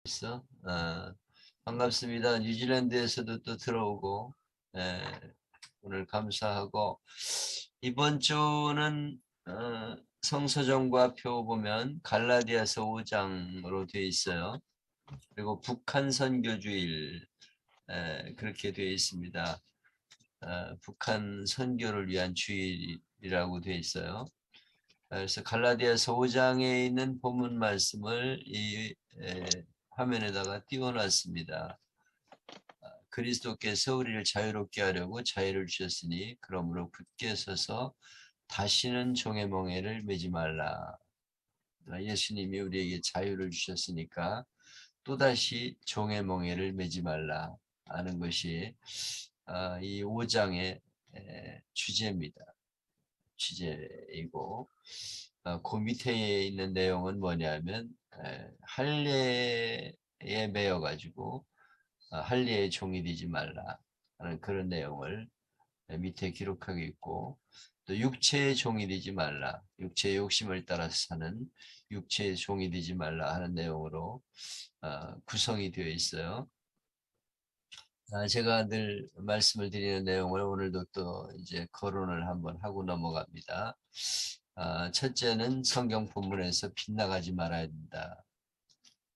있어? 반갑습니다. 뉴질랜드에서도 또 들어오고, 오늘 감사하고, 이번 주는 성서정과표 보면 갈라디아서 5장으로 되어 있어요. 그리고 북한 선교주일 그렇게 되어 있습니다. 북한 선교를 위한 주일이라고 되어 있어요. 그래서 갈라디아서 5장에 있는 본문 말씀을 이 화면에다가 띄워놨습니다. 그리스도께서 우리를 자유롭게 하려고 자유를 주셨으니 그러므로 굳게 서서 다시는 종의 멍에를 매지 말라. 예수님이 우리에게 자유를 주셨으니까 또다시 종의 멍에를 매지 말라 하는 것이 이 5장의 주제입니다. 주제이고 그 밑에 있는 내용은 뭐냐면 할례에 매여 가지고 할례의 종이 되지 말라 하는 그런 내용을 밑에 기록하고 있고, 또 육체의 종이 되지 말라, 육체의 욕심을 따라서 사는 육체의 종이 되지 말라 하는 내용으로 구성이 되어 있어요. 제가 늘 말씀을 드리는 내용을 오늘도 또 이제 거론을 한번 하고 넘어갑니다. 첫째는 성경 본문에서 빗나가지 말아야 된다.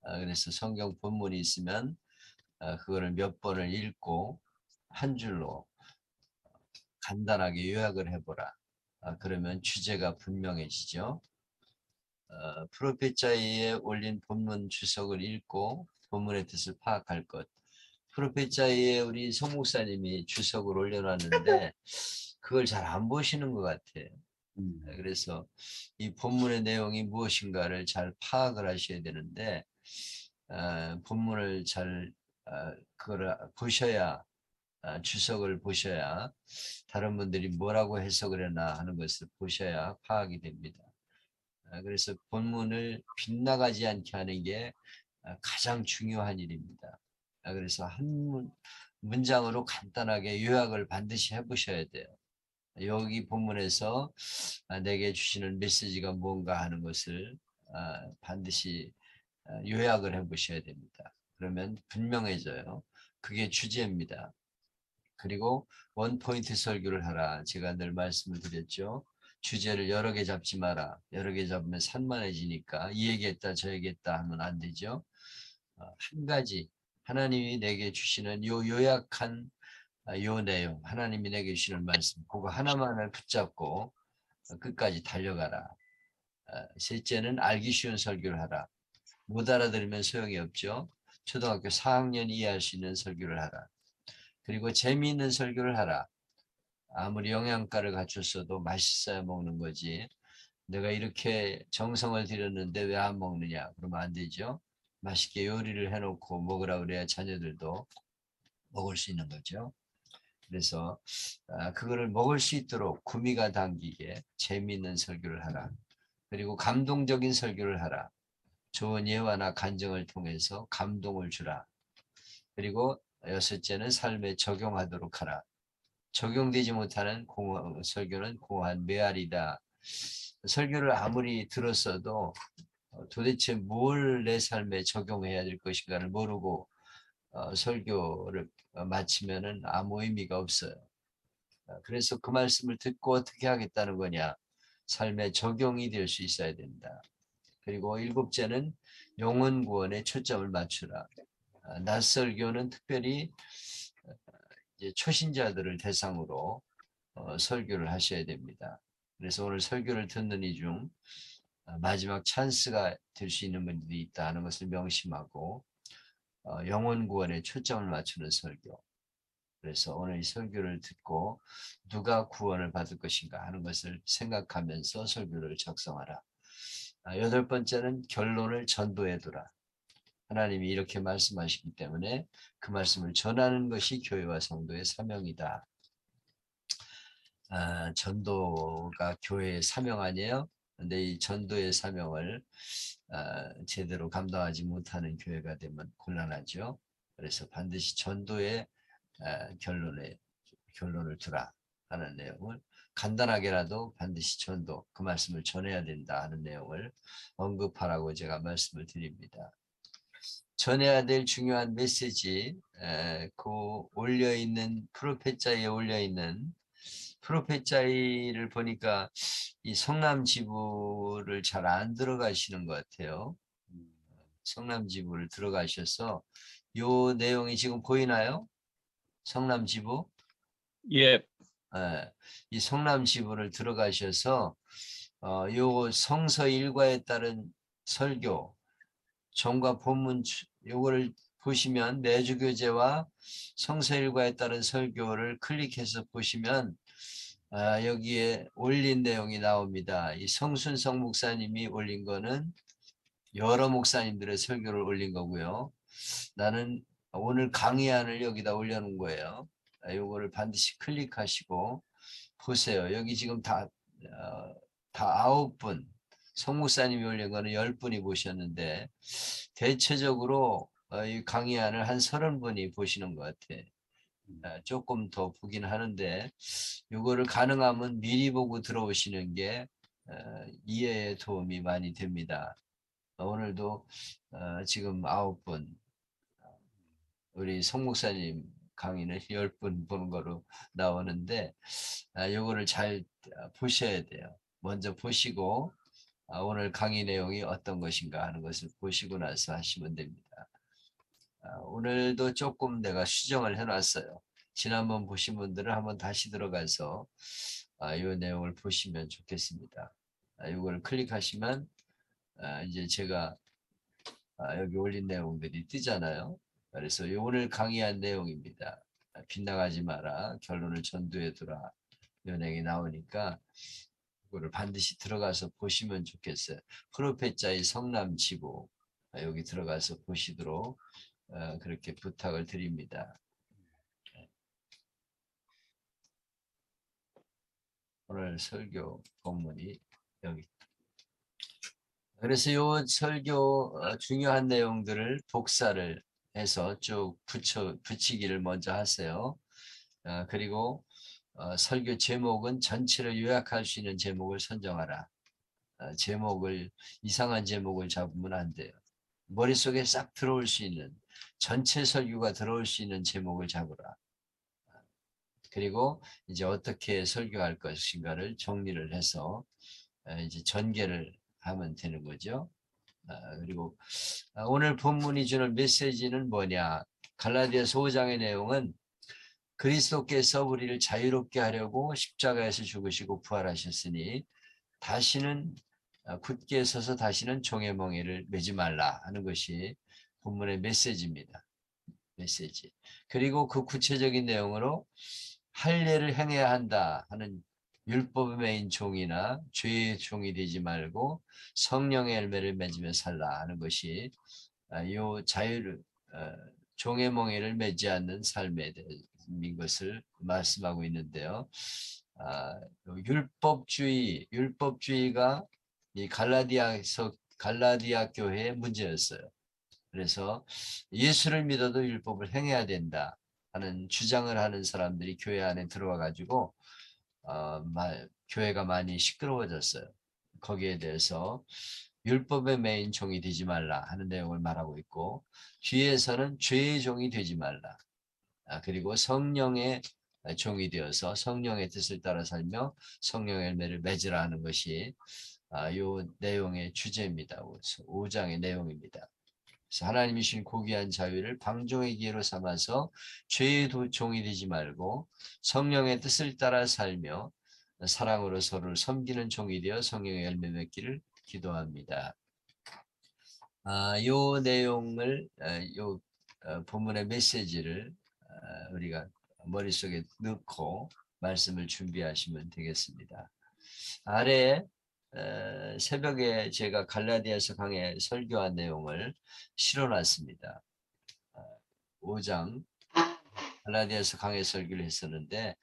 그래서 성경 본문이 있으면 그거를 몇 번을 읽고 한 줄로 간단하게 요약을 해보라. 그러면 주제가 분명해지죠. 프로페자이에 올린 본문 주석을 읽고 본문의 뜻을 파악할 것. 프로페자이에 우리 송 목사님이 주석을 올려놨는데 그걸 잘 안 보시는 것 같아요. 그래서 이 본문의 내용이 무엇인가를 잘 파악을 하셔야 되는데 본문을 잘 그걸 보셔야 주석을 보셔야 다른 분들이 뭐라고 해석을 했나 하는 것을 보셔야 파악이 됩니다. 그래서 본문을 빗나가지 않게 하는 게 가장 중요한 일입니다. 그래서 한 문장으로 간단하게 요약을 반드시 해보셔야 돼요. 여기 본문에서 내게 주시는 메시지가 뭔가 하는 것을 반드시 요약을 해보셔야 됩니다. 그러면 분명해져요. 그게 주제입니다. 그리고 원포인트 설교를 하라. 제가 늘 말씀을 드렸죠. 주제를 여러 개 잡지 마라. 여러 개 잡으면 산만해지니까 이 얘기했다 저 얘기했다 하면 안 되죠. 한 가지 하나님이 내게 주시는 요 요약한 요 내용, 하나님이 내게 주시는 말씀, 그거 하나만을 붙잡고 끝까지 달려가라. 셋째는 알기 쉬운 설교를 하라. 못 알아들으면 소용이 없죠. 초등학교 4학년 이해할 수 있는 설교를 하라. 그리고 재미있는 설교를 하라. 아무리 영양가를 갖췄어도 맛있어야 먹는 거지. 내가 이렇게 정성을 들였는데 왜 안 먹느냐? 그러면 안 되죠. 맛있게 요리를 해놓고 먹으라 그래야 자녀들도 먹을 수 있는 거죠. 그래서 그거를 먹을 수 있도록 구미가 당기게 재미있는 설교를 하라. 그리고 감동적인 설교를 하라. 좋은 예화나 간증을 통해서 감동을 주라. 그리고 여섯째는 삶에 적용하도록 하라. 적용되지 못하는 설교는 공허한 메아리다. 설교를 아무리 들었어도 도대체 뭘 내 삶에 적용해야 될 것인가를 모르고 설교를 마치면은 아무 의미가 없어요. 그래서 그 말씀을 듣고 어떻게 하겠다는 거냐? 삶에 적용이 될 수 있어야 된다. 그리고 일곱째는 영혼 구원에 초점을 맞추라. 낯설교는 특별히 이제 초신자들을 대상으로 설교를 하셔야 됩니다. 그래서 오늘 설교를 듣는 이 중 마지막 찬스가 될 수 있는 분들이 있다 하는 것을 명심하고 영혼 구원에 초점을 맞추는 설교. 그래서 오늘 이 설교를 듣고 누가 구원을 받을 것인가 하는 것을 생각하면서 설교를 작성하라. 여덟 번째는 결론을 전도해 두라. 하나님이 이렇게 말씀하시기 때문에 그 말씀을 전하는 것이 교회와 성도의 사명이다. 전도가 교회의 사명 아니에요? 근데 이 전도의 사명을 제대로 감당하지 못하는 교회가 되면 곤란하죠. 그래서 반드시 전도의 결론을 두라 하는 내용을 간단하게라도 반드시 전도, 그 말씀을 전해야 된다 하는 내용을 언급하라고 제가 말씀을 드립니다. 전해야 될 중요한 메시지, 그 올려있는 프로페자에 올려있는 프로페자이를 보니까 이 성남 지부를 잘 안 들어가시는 것 같아요. 성남 지부를 들어가셔서 요 내용이 지금 보이나요? 성남 지부? 예, 이 성남 지부를 들어가셔서 요 성서 일과에 따른 설교, 전과 본문 요거를 보시면 내주교재와 성서 일과에 따른 설교를 클릭해서 보시면 여기에 올린 내용이 나옵니다. 이 성순성 목사님이 올린 거는 여러 목사님들의 설교를 올린 거고요. 나는 오늘 강의안을 여기다 올려놓은 거예요. 요거를 반드시 클릭하시고 보세요. 여기 지금 다 9분, 성 목사님이 올린 거는 10분이 보셨는데 대체적으로 이 강의안을 한 30분이 보시는 것 같아. 조금 더 보긴 하는데 이거를 가능하면 미리 보고 들어오시는 게 이해에 도움이 많이 됩니다. 오늘도 지금 9분, 우리 성 목사님 강의는 10분 보는 거로 나오는데 요거를 잘 보셔야 돼요. 먼저 보시고 오늘 강의 내용이 어떤 것인가 하는 것을 보시고 나서 하시면 됩니다. 오늘도 조금 내가 수정을 해놨어요. 지난번 보신 분들은 한번 다시 들어가서 이 내용을 보시면 좋겠습니다. 이걸 클릭하시면 이제 제가 여기 올린 내용들이 뜨잖아요. 그래서 오늘 강의한 내용입니다. 빗나가지 마라. 결론을 전두에 두라. 연행이 나오니까 그거를 반드시 들어가서 보시면 좋겠어요. 프로페자의 성남 지부 여기 들어가서 보시도록 그렇게 부탁을 드립니다. 오늘 설교 본문이 여기. 그래서 이 설교 중요한 내용들을 복사를 해서 쭉 붙이기를 먼저 하세요. 그리고 설교 제목은 전체를 요약할 수 있는 제목을 선정하라. 제목을 이상한 제목을 잡으면 안 돼요. 머릿속에 싹 들어올 수 있는 전체 설교가 들어올 수 있는 제목을 잡으라. 그리고 이제 어떻게 설교할 것인가를 정리를 해서 이제 전개를 하면 되는 거죠. 그리고 오늘 본문이 주는 메시지는 뭐냐? 갈라디아서 5장의 내용은 그리스도께서 우리를 자유롭게 하려고 십자가에서 죽으시고 부활하셨으니 다시는 굳게 서서 다시는 종의 멍에를 매지 말라 하는 것이 본문의 메시지입니다. 메시지. 그리고 그 구체적인 내용으로 할례를 행해야 한다 하는 율법에 매인 종이나 죄의 종이 되지 말고 성령의 열매를 맺으며 살라 하는 것이 요 자유를 종의 멍에를 매지 않는 삶에 대한 것을 말씀하고 있는데요. 율법주의가 이 갈라디아 교회의 문제였어요. 그래서 예수를 믿어도 율법을 행해야 된다 하는 주장을 하는 사람들이 교회 안에 들어와 가지고 교회가 많이 시끄러워졌어요. 거기에 대해서 율법의 매인 종이 되지 말라 하는 내용을 말하고 있고 뒤에서는 죄의 종이 되지 말라. 그리고 성령의 종이 되어서 성령의 뜻을 따라 살며 성령의 열매를 맺으라 하는 것이 이 내용의 주제입니다. 5장의 내용입니다. 그래서 하나님이 주신 고귀한 자유를 방종의 기회로 삼아서 죄의 종이 되지 말고 성령의 뜻을 따라 살며 사랑으로 서로를 섬기는 종이 되어 성령의 열매 맺기를 기도합니다. 요 내용을 요 본문의 메시지를 우리가 머릿속에 넣고 말씀을 준비하시면 되겠습니다. 아래에 새벽에 제가 갈라디아서 강의 설교한 내용을 실어놨습니다. 5장 갈라디아서 강의 설교를 했었는데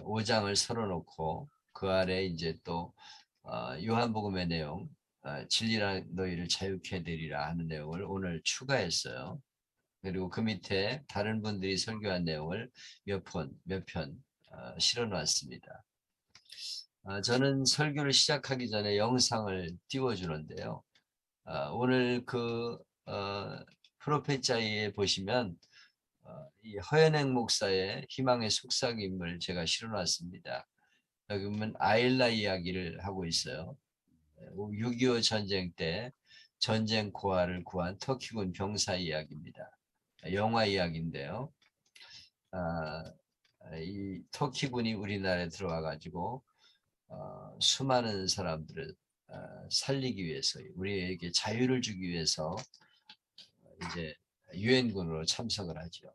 5장을 설어놓고 그 아래 이제 또 요한복음의 내용 진리라 너희를 자유케 해드리라 하는 내용을 오늘 추가했어요. 그리고 그 밑에 다른 분들이 설교한 내용을 몇 편 실어놨습니다. 저는 설교를 시작하기 전에 영상을 띄워주는데요. 오늘 프로페자이에 보시면 이 허연행 목사의 희망의 속삭임을 제가 실어놨습니다. 여기 보면 아일라 이야기를 하고 있어요. 6.25 전쟁 때 전쟁 고아를 구한 터키군 병사 이야기입니다. 영화 이야기인데요. 이 터키군이 우리나라에 들어와 가지고 수많은 사람들을 살리기 위해서 우리에게 자유를 주기 위해서 이제 유엔군으로 참석을 하죠.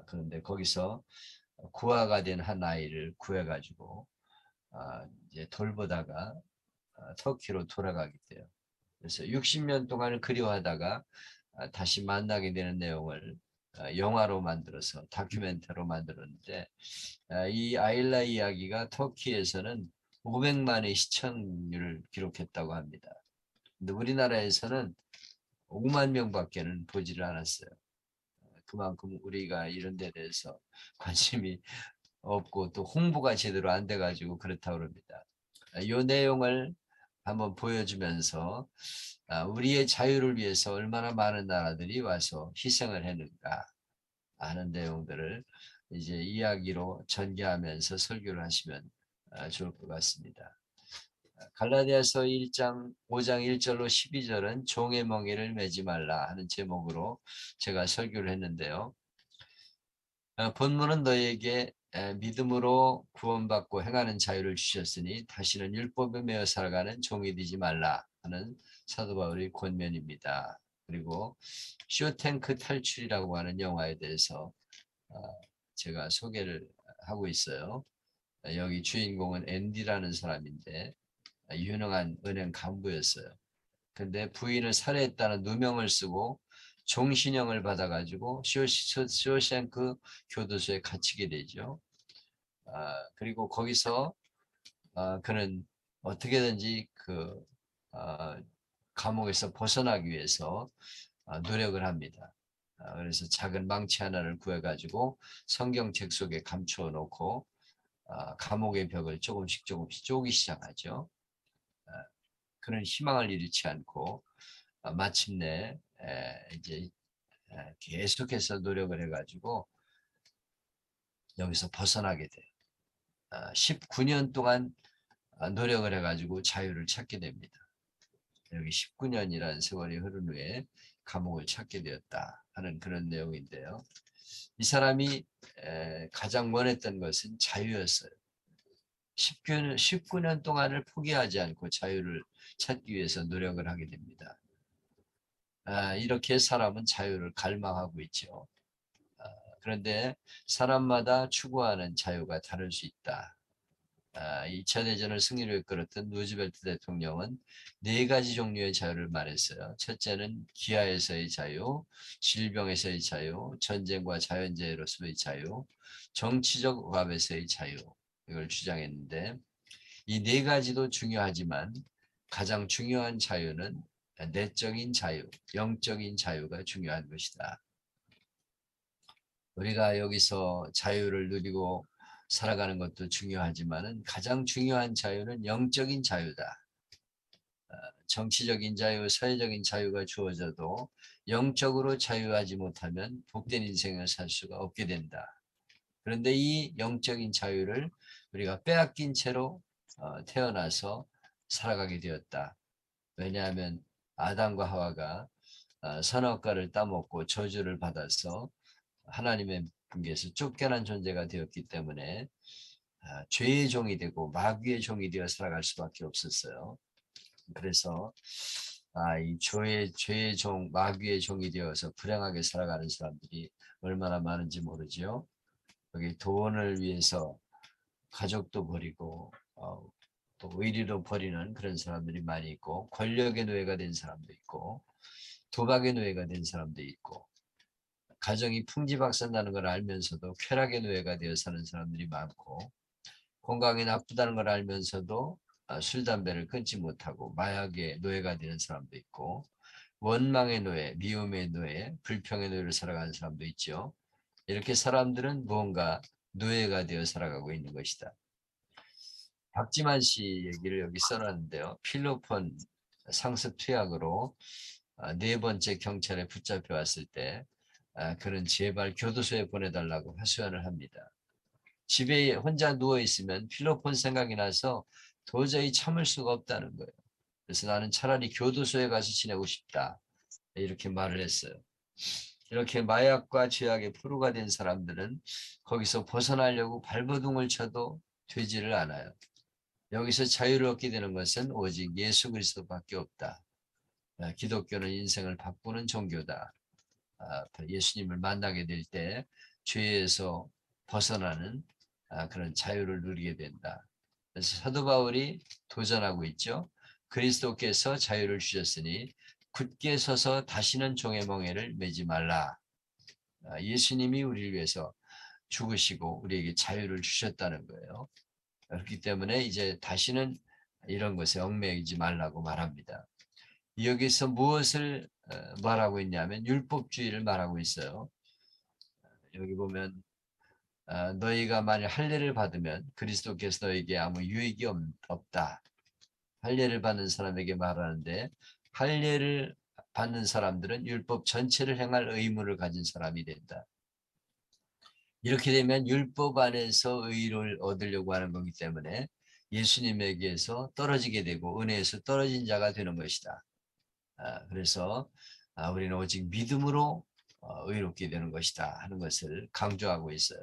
그런데 거기서 구화가 된 한 아이를 구해가지고 이제 돌보다가 터키로 돌아가게 돼요. 그래서 60년 동안 그리워하다가 다시 만나게 되는 내용을 영화로 만들어서 다큐멘터리로 만들었는데 이 아일라 이야기가 터키에서는 500만의 시청률을 기록했다고 합니다. 근데 우리나라에서는 5만 명밖에는 보지를 않았어요. 그만큼 우리가 이런 데 대해서 관심이 없고 또 홍보가 제대로 안 돼가지고 그렇다고 합니다. 이 내용을 한번 보여주면서 우리의 자유를 위해서 얼마나 많은 나라들이 와서 희생을 했는가 하는 내용들을 이제 이야기로 전개하면서 설교를 하시면 좋을 것 같습니다. 갈라디아서 1장 5장 1절로 12절은 종의 멍에를 매지 말라 하는 제목으로 제가 설교를 했는데요. 본문은 너희에게 믿음으로 구원받고 행하는 자유를 주셨으니 다시는 율법에 매어 살아가는 종이 되지 말라 하는 사도 바울의 권면입니다. 그리고 쇼탱크 탈출이라고 하는 영화에 대해서 제가 소개를 하고 있어요. 여기 주인공은 앤디라는 사람인데 유능한 은행 간부였어요. 근데 부인을 살해했다는 누명을 쓰고 종신형을 받아가지고 쇼생크 교도소에 갇히게 되죠. 그리고 거기서 그는 어떻게든지 그 감옥에서 벗어나기 위해서 노력을 합니다. 그래서 작은 망치 하나를 구해가지고 성경책 속에 감추어 놓고 감옥의 벽을 조금씩 쪼기 시작하죠. 그런 희망을 잃지 않고 마침내 이제 계속해서 노력을 해가지고 여기서 벗어나게 돼요. 19년 동안 노력을 해가지고 자유를 찾게 됩니다. 여기 19년이라는 세월이 흐른 후에 감옥을 찾게 되었다 하는 그런 내용인데요. 이 사람이 가장 원했던 것은 자유였어요. 19년 동안을 포기하지 않고 자유를 찾기 위해서 노력을 하게 됩니다. 이렇게 사람은 자유를 갈망하고 있죠. 그런데 사람마다 추구하는 자유가 다를 수 있다. 2차 대전을 승리로 이끌었던 루즈벨트 대통령은 4가지 종류의 자유를 말했어요. 첫째는 기아에서의 자유, 질병에서의 자유, 전쟁과 자연재해로서의 자유, 정치적 억압에서의 자유, 이걸 주장했는데 이 4가지도 중요하지만 가장 중요한 자유는 내적인 자유, 영적인 자유가 중요한 것이다. 우리가 여기서 자유를 누리고 살아가는 것도 중요하지만 가장 중요한 자유는 영적인 자유다. 정치적인 자유, 사회적인 자유가 주어져도 영적으로 자유하지 못하면 복된 인생을 살 수가 없게 된다. 그런데 이 영적인 자유를 우리가 빼앗긴 채로 태어나서 살아가게 되었다. 왜냐하면 아담과 하와가 선악과를 따먹고 저주를 받아서 하나님의 분께서 쫓겨난 존재가 되었기 때문에 죄의 종이 되고 마귀의 종이 되어 살아갈 수밖에 없었어요. 그래서 이 죄의 종, 마귀의 종이 되어서 불행하게 살아가는 사람들이 얼마나 많은지 모르지요. 여기 돈을 위해서 가족도 버리고 또 의리도 버리는 그런 사람들이 많이 있고 권력의 노예가 된 사람도 있고 도박의 노예가 된 사람도 있고 가정이 풍지박산나는 걸 알면서도 쾌락의 노예가 되어 사는 사람들이 많고 건강이 나쁘다는 걸 알면서도 술, 담배를 끊지 못하고 마약의 노예가 되는 사람도 있고 원망의 노예, 미움의 노예, 불평의 노예를 살아가는 사람도 있죠. 이렇게 사람들은 무언가 노예가 되어 살아가고 있는 것이다. 박지만 씨 얘기를 여기 써놨는데요. 필로폰 상습 투약으로 네 번째 경찰에 붙잡혀 왔을 때 그는 제발 교도소에 보내달라고 하소연을 합니다. 집에 혼자 누워 있으면 필로폰 생각이 나서 도저히 참을 수가 없다는 거예요. 그래서 나는 차라리 교도소에 가서 지내고 싶다. 이렇게 말을 했어요. 이렇게 마약과 죄악의 포로가 된 사람들은 거기서 벗어나려고 발버둥을 쳐도 되지를 않아요. 여기서 자유를 얻게 되는 것은 오직 예수 그리스도밖에 없다. 기독교는 인생을 바꾸는 종교다. 예수님을 만나게 될 때 죄에서 벗어나는 그런 자유를 누리게 된다. 그래서 사도 바울이 도전하고 있죠. 그리스도께서 자유를 주셨으니 굳게 서서 다시는 종의 멍에를 매지 말라. 예수님이 우리를 위해서 죽으시고 우리에게 자유를 주셨다는 거예요. 그렇기 때문에 이제 다시는 이런 것에 얽매이지 말라고 말합니다. 여기서 무엇을 말하고 있냐면 율법주의를 말하고 있어요. 여기 보면 너희가 만일 할례를 받으면 그리스도께서 너에게 아무 유익이 없다. 할례를 받는 사람에게 말하는데 할례를 받는 사람들은 율법 전체를 행할 의무를 가진 사람이 된다. 이렇게 되면 율법 안에서 의를 얻으려고 하는 거기 때문에 예수님에게서 떨어지게 되고 은혜에서 떨어진 자가 되는 것이다. 그래서 우리는 오직 믿음으로 의롭게 되는 것이다 하는 것을 강조하고 있어요.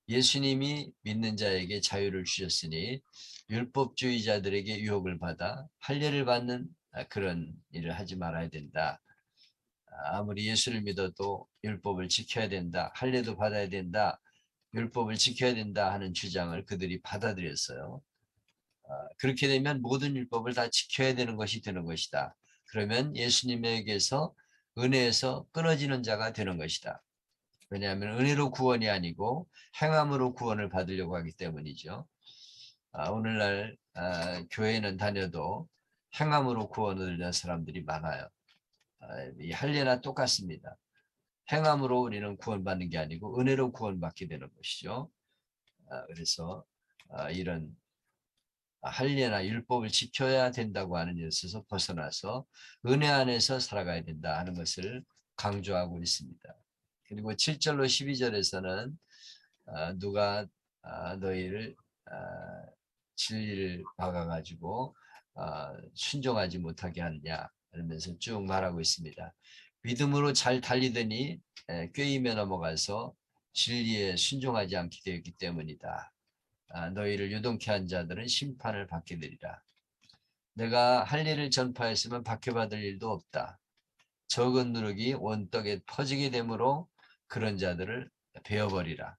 예수님이 믿는 자에게 자유를 주셨으니 율법주의자들에게 유혹을 받아 할례를 받는 그런 일을 하지 말아야 된다. 아무리 예수를 믿어도 율법을 지켜야 된다. 할례도 받아야 된다. 율법을 지켜야 된다 하는 주장을 그들이 받아들였어요. 그렇게 되면 모든 율법을 다 지켜야 되는 것이 되는 것이다. 그러면 예수님에게서 은혜에서 끊어지는 자가 되는 것이다. 왜냐하면 은혜로 구원이 아니고 행함으로 구원을 받으려고 하기 때문이죠. 오늘날 교회는 다녀도 행함으로 구원을 얻는 사람들이 많아요. 이 할례나 똑같습니다. 행함으로 우리는 구원받는 게 아니고 은혜로 구원받게 되는 것이죠. 그래서 이런 할례나 율법을 지켜야 된다고 하는 데 있어서 벗어나서 은혜 안에서 살아가야 된다 하는 것을 강조하고 있습니다. 그리고 7절로 12절에서는 누가 너희를 진리를 박아가지고 순종하지 못하게 하느냐 이러면서 쭉 말하고 있습니다. 믿음으로 잘 달리더니 꾀임에 넘어가서 진리에 순종하지 않게 되었기 때문이다. 너희를 유동케 한 자들은 심판을 받게 되리라. 내가 할례를 전파했으면 박해받을 일도 없다. 적은 누룩이 온 떡에 퍼지게 되므로 그런 자들을 베어버리라.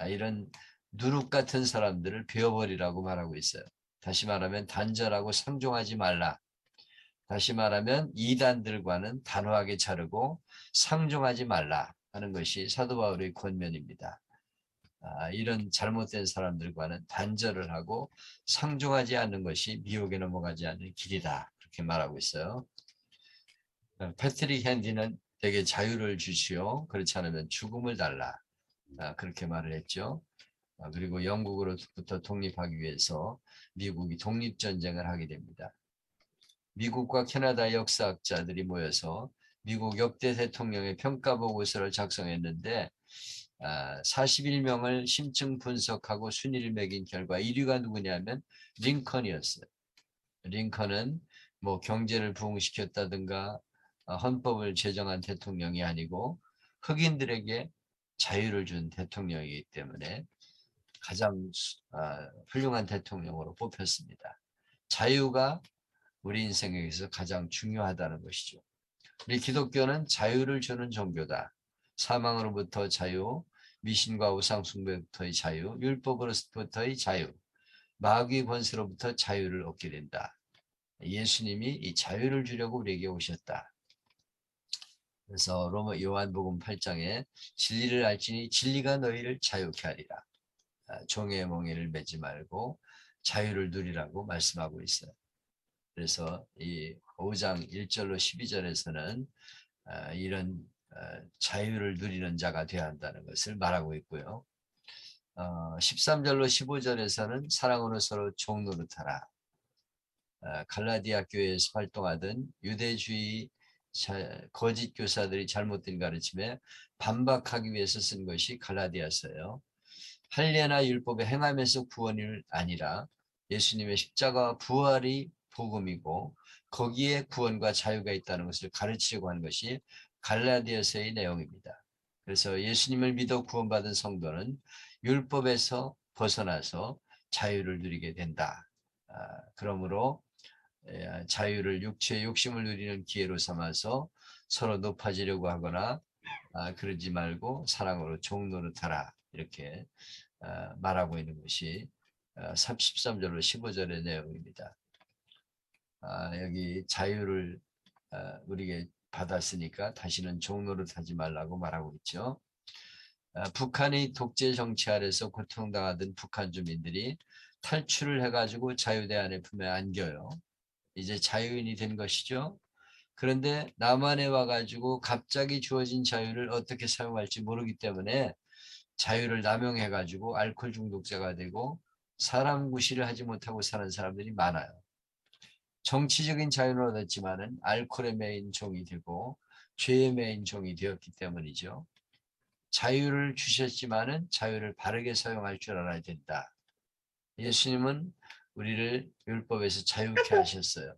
이런 누룩 같은 사람들을 베어버리라고 말하고 있어요. 다시 말하면 단절하고 상종하지 말라. 다시 말하면 이단들과는 단호하게 자르고 상종하지 말라 하는 것이 사도 바울의 권면입니다. 이런 잘못된 사람들과는 단절을 하고 상종하지 않는 것이 미혹에 넘어가지 않는 길이다. 그렇게 말하고 있어요. 패트릭 핸디는 내게 자유를 주시오. 그렇지 않으면 죽음을 달라. 그렇게 말을 했죠. 그리고 영국으로부터 독립하기 위해서 미국이 독립전쟁을 하게 됩니다. 미국과 캐나다 역사학자들이 모여서 미국 역대 대통령의 평가 보고서를 작성했는데 41명을 심층 분석하고 순위를 매긴 결과 1위가 누구냐면 링컨이었어요. 링컨은 뭐 경제를 부흥시켰다든가 헌법을 제정한 대통령이 아니고 흑인들에게 자유를 준 대통령이기 때문에 가장 훌륭한 대통령으로 뽑혔습니다. 자유가 우리 인생에서 가장 중요하다는 것이죠. 우리 기독교는 자유를 주는 종교다. 사망으로부터 자유, 미신과 우상숭배부터의 자유, 율법으로부터의 자유, 마귀의 권세로부터 자유를 얻게 된다. 예수님이 이 자유를 주려고 우리에게 오셨다. 그래서 요한복음 8장에 진리를 알지니 진리가 너희를 자유케 하리라. 종의 멍에를 매지 말고 자유를 누리라고 말씀하고 있어요. 그래서 이 5장 1절로 12절에서는 이런 자유를 누리는 자가 되어야 한다는 것을 말하고 있고요. 13절로 15절에서는 사랑으로 서로 종노릇하라. 갈라디아 교회에서 활동하던 유대주의 거짓 교사들이 잘못된 가르침에 반박하기 위해서 쓴 것이 갈라디아서예요. 할례나 율법에 행하면서 구원이 아니라 예수님의 십자가와 부활이 복음이고 거기에 구원과 자유가 있다는 것을 가르치려고 하는 것이 갈라디아서의 내용입니다. 그래서 예수님을 믿어 구원받은 성도는 율법에서 벗어나서 자유를 누리게 된다. 그러므로 자유를 육체의 욕심을 누리는 기회로 삼아서 서로 높아지려고 하거나 그러지 말고 사랑으로 종노릇하라 이렇게 말하고 있는 것이 13절로 15절의 내용입니다. 여기 자유를 우리에게 받았으니까 다시는 종노릇하지 말라고 말하고 있죠. 북한의 독재 정치 아래서 고통당하던 북한 주민들이 탈출을 해가지고 자유대안의 품에 안겨요. 이제 자유인이 된 것이죠. 그런데 남한에 와가지고 갑자기 주어진 자유를 어떻게 사용할지 모르기 때문에 자유를 남용해가지고 알코올 중독자가 되고 사람 구실을 하지 못하고 사는 사람들이 많아요. 정치적인 자유를 얻었지만은 알코올에 매인 종이 되고 죄에 매인 종이 되었기 때문이죠. 자유를 주셨지만은 자유를 바르게 사용할 줄 알아야 된다. 예수님은 우리를 율법에서 자유케 하셨어요.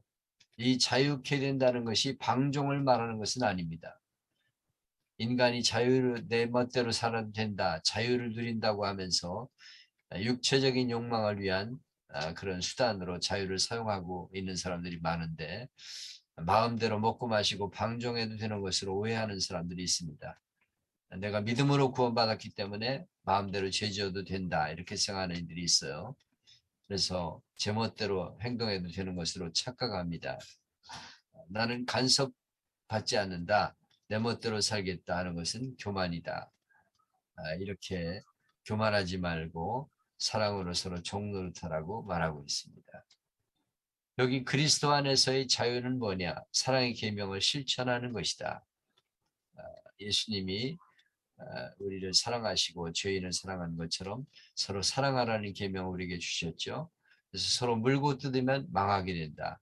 이 자유케 된다는 것이 방종을 말하는 것은 아닙니다. 인간이 자유를 내 멋대로 살아도 된다. 자유를 누린다고 하면서 육체적인 욕망을 위한 그런 수단으로 자유를 사용하고 있는 사람들이 많은데 마음대로 먹고 마시고 방종해도 되는 것으로 오해하는 사람들이 있습니다. 내가 믿음으로 구원받았기 때문에 마음대로 죄 지어도 된다 이렇게 생각하는 이들이 있어요. 그래서 제멋대로 행동해도 되는 것으로 착각합니다. 나는 간섭받지 않는다. 내 멋대로 살겠다 하는 것은 교만이다. 이렇게 교만하지 말고 사랑으로 서로 종노릇하라고 말하고 있습니다. 여기 그리스도 안에서의 자유는 뭐냐? 사랑의 계명을 실천하는 것이다. 예수님이 우리를 사랑하시고 죄인을 사랑하는 것처럼 서로 사랑하라는 계명을 우리에게 주셨죠. 그래서 서로 물고 뜯으면 망하게 된다.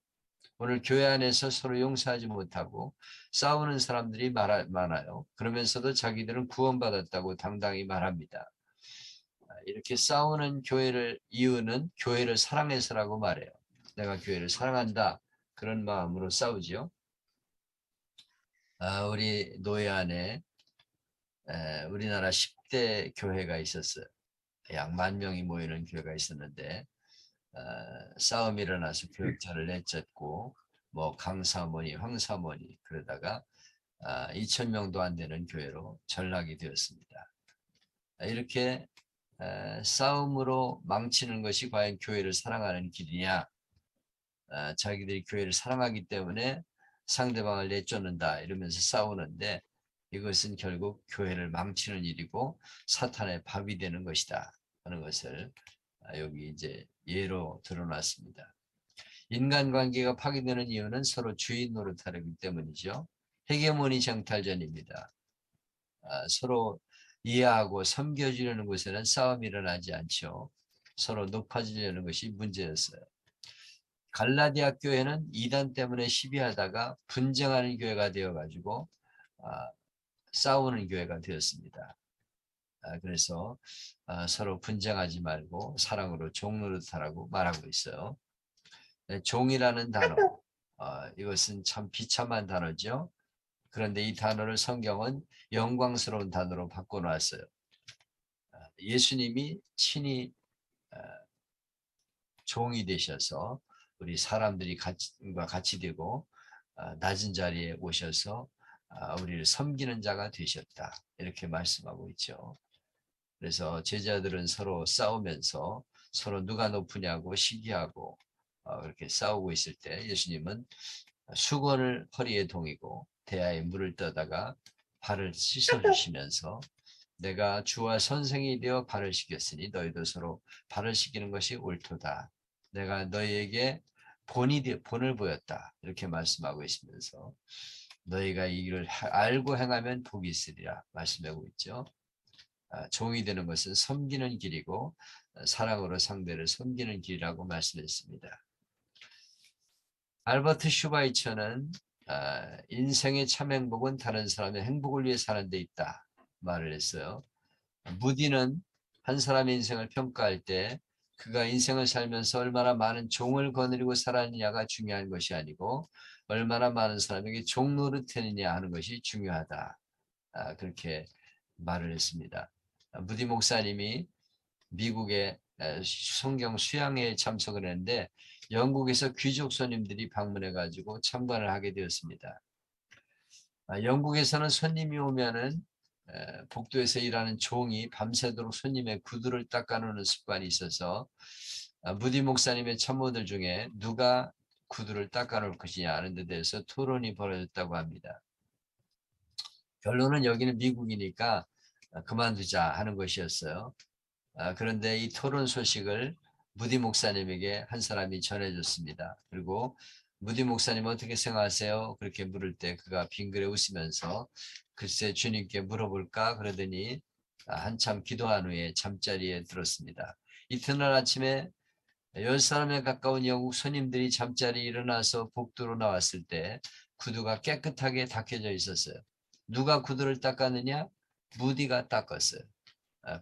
오늘 교회 안에서 서로 용서하지 못하고 싸우는 사람들이 많아요. 그러면서도 자기들은 구원받았다고 당당히 말합니다. 이렇게 싸우는 교회를 이유는 교회를 사랑해서라고 말해요. 내가 교회를 사랑한다. 그런 마음으로 싸우죠. 우리 노예 안에 우리나라 10대 교회가 있었어요. 약 10,000명이 모이는 교회가 있었는데 싸움이 일어나서 교역자를 내쫓고 뭐 강사모니, 황사모니 그러다가 2,000명도 안 되는 교회로 전락이 되었습니다. 이렇게 싸움으로 망치는 것이 과연 교회를 사랑하는 길이냐? 자기들이 교회를 사랑하기 때문에 상대방을 내쫓는다 이러면서 싸우는데 이것은 결국 교회를 망치는 일이고 사탄의 밥이 되는 것이다 하는 것을 여기 이제 예로 드러났습니다. 인간관계가 파괴되는 이유는 서로 주인 노릇하기 때문이죠. 헤게모니 정탈전입니다. 서로 이해하고 섬겨주려는 곳에는 싸움이 일어나지 않죠. 서로 높아지려는 것이 문제였어요. 갈라디아 교회는 이단 때문에 시비하다가 분쟁하는 교회가 되어가지고 싸우는 교회가 되었습니다. 그래서 서로 분쟁하지 말고 사랑으로 종노릇하라고 말하고 있어요. 종이라는 단어, 이것은 참 비참한 단어죠. 그런데 이 단어를 성경은 영광스러운 단어로 바꿔놨어요. 예수님이 친히 종이 되셔서 우리 사람들이 같이 되고 낮은 자리에 오셔서 우리를 섬기는 자가 되셨다. 이렇게 말씀하고 있죠. 그래서 제자들은 서로 싸우면서 서로 누가 높으냐고 시기하고 그렇게 싸우고 있을 때 예수님은 수건을 허리에 동이고 대야에 물을 떠다가 발을 씻어주시면서 내가 주와 선생이 되어 발을 씻겼으니 너희도 서로 발을 씻기는 것이 옳도다. 내가 너희에게 본을 보였다. 이렇게 말씀하고 있으면서 너희가 이 일을 알고 행하면 복이 있으리라 말씀하고 있죠. 종이 되는 것은 섬기는 길이고 사랑으로 상대를 섬기는 길이라고 말씀했습니다. 알버트 슈바이처는 인생의 참 행복은 다른 사람의 행복을 위해 사는 데 있다 말을 했어요. 무디는 한 사람의 인생을 평가할 때 그가 인생을 살면서 얼마나 많은 종을 거느리고 살았느냐가 중요한 것이 아니고 얼마나 많은 사람에게 종 노릇했느냐 하는 것이 중요하다. 그렇게 말을 했습니다. 무디 목사님이 미국의 성경 수양회에 참석을 했는데 영국에서 귀족 손님들이 방문해 가지고 참관을 하게 되었습니다. 영국에서는 손님이 오면은 복도에서 일하는 종이 밤새도록 손님의 구두를 닦아놓는 습관이 있어서 무디 목사님의 참모들 중에 누가 구두를 닦아놓을 것이냐 하는 데 대해서 토론이 벌어졌다고 합니다. 결론은 여기는 미국이니까 그만두자 하는 것이었어요. 그런데 이 토론 소식을 무디 목사님에게 한 사람이 전해줬습니다. 그리고 무디 목사님 어떻게 생각하세요? 그렇게 물을 때 그가 빙그레 웃으면서 글쎄 주님께 물어볼까 그러더니 한참 기도한 후에 잠자리에 들었습니다. 이튿날 아침에 10사람에 가까운 영국 손님들이 잠자리에 일어나서 복도로 나왔을 때 구두가 깨끗하게 닦여져 있었어요. 누가 구두를 닦았느냐? 무디가 닦았어요.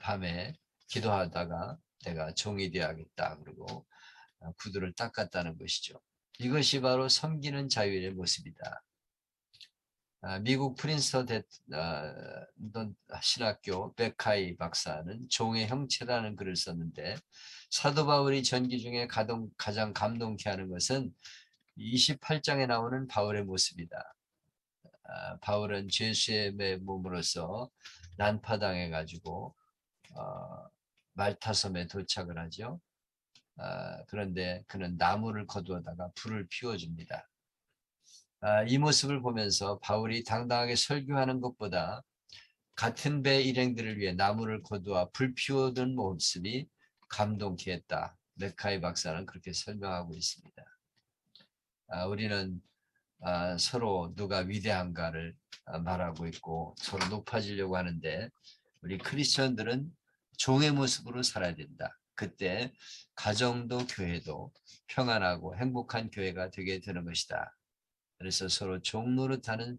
밤에 기도하다가 내가 종이 되어야겠다 그러고 구두를 닦았다는 것이죠. 이것이 바로 섬기는 자유의 모습이다. 미국 프린스턴 신학교 베카이 박사는 종의 형체라는 글을 썼는데 사도 바울이 전기 중에 가장 감동케 하는 것은 28장에 나오는 바울의 모습이다. 바울은 죄수의 몸으로서 난파당해 가지고 말타섬에 도착을 하죠. 그런데 그는 나무를 거두어다가 불을 피워줍니다. 이 모습을 보면서 바울이 당당하게 설교하는 것보다 같은 배 일행들을 위해 나무를 거두어 불 피워둔 모습이 감동케 했다. 메카이 박사는 그렇게 설명하고 있습니다. 우리는 서로 누가 위대한가를 말하고 있고 서로 높아지려고 하는데 우리 크리스천들은 종의 모습으로 살아야 된다. 그때 가정도 교회도 평안하고 행복한 교회가 되게 되는 것이다. 그래서 서로 종 노릇하는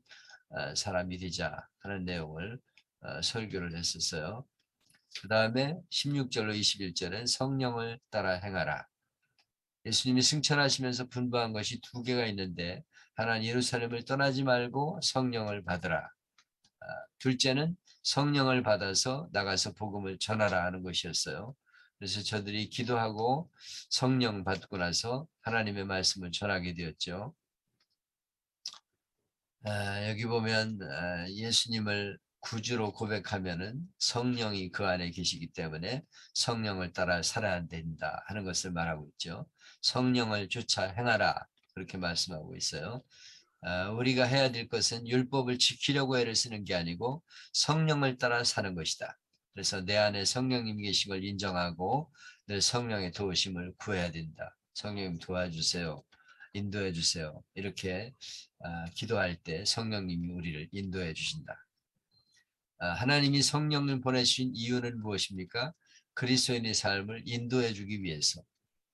사람이 되자 하는 내용을 설교를 했었어요. 그 다음에 16절로 21절은 성령을 따라 행하라. 예수님이 승천하시면서 분부한 것이 두 개가 있는데 하나는 예루살렘을 떠나지 말고 성령을 받으라. 둘째는 성령을 받아서 나가서 복음을 전하라 하는 것이었어요. 그래서 저들이 기도하고 성령 받고 나서 하나님의 말씀을 전하게 되었죠. 여기 보면 예수님을 구주로 고백하면은 성령이 그 안에 계시기 때문에 성령을 따라 살아야 된다 하는 것을 말하고 있죠. 성령을 쫓아 행하라 그렇게 말씀하고 있어요. 우리가 해야 될 것은 율법을 지키려고 애를 쓰는 게 아니고 성령을 따라 사는 것이다. 그래서 내 안에 성령님 계신 걸 인정하고 늘 성령의 도우심을 구해야 된다. 성령님 도와주세요. 인도해 주세요. 이렇게 기도할 때 성령님이 우리를 인도해 주신다. 하나님이 성령을 보내신 이유는 무엇입니까? 그리스도인의 삶을 인도해 주기 위해서.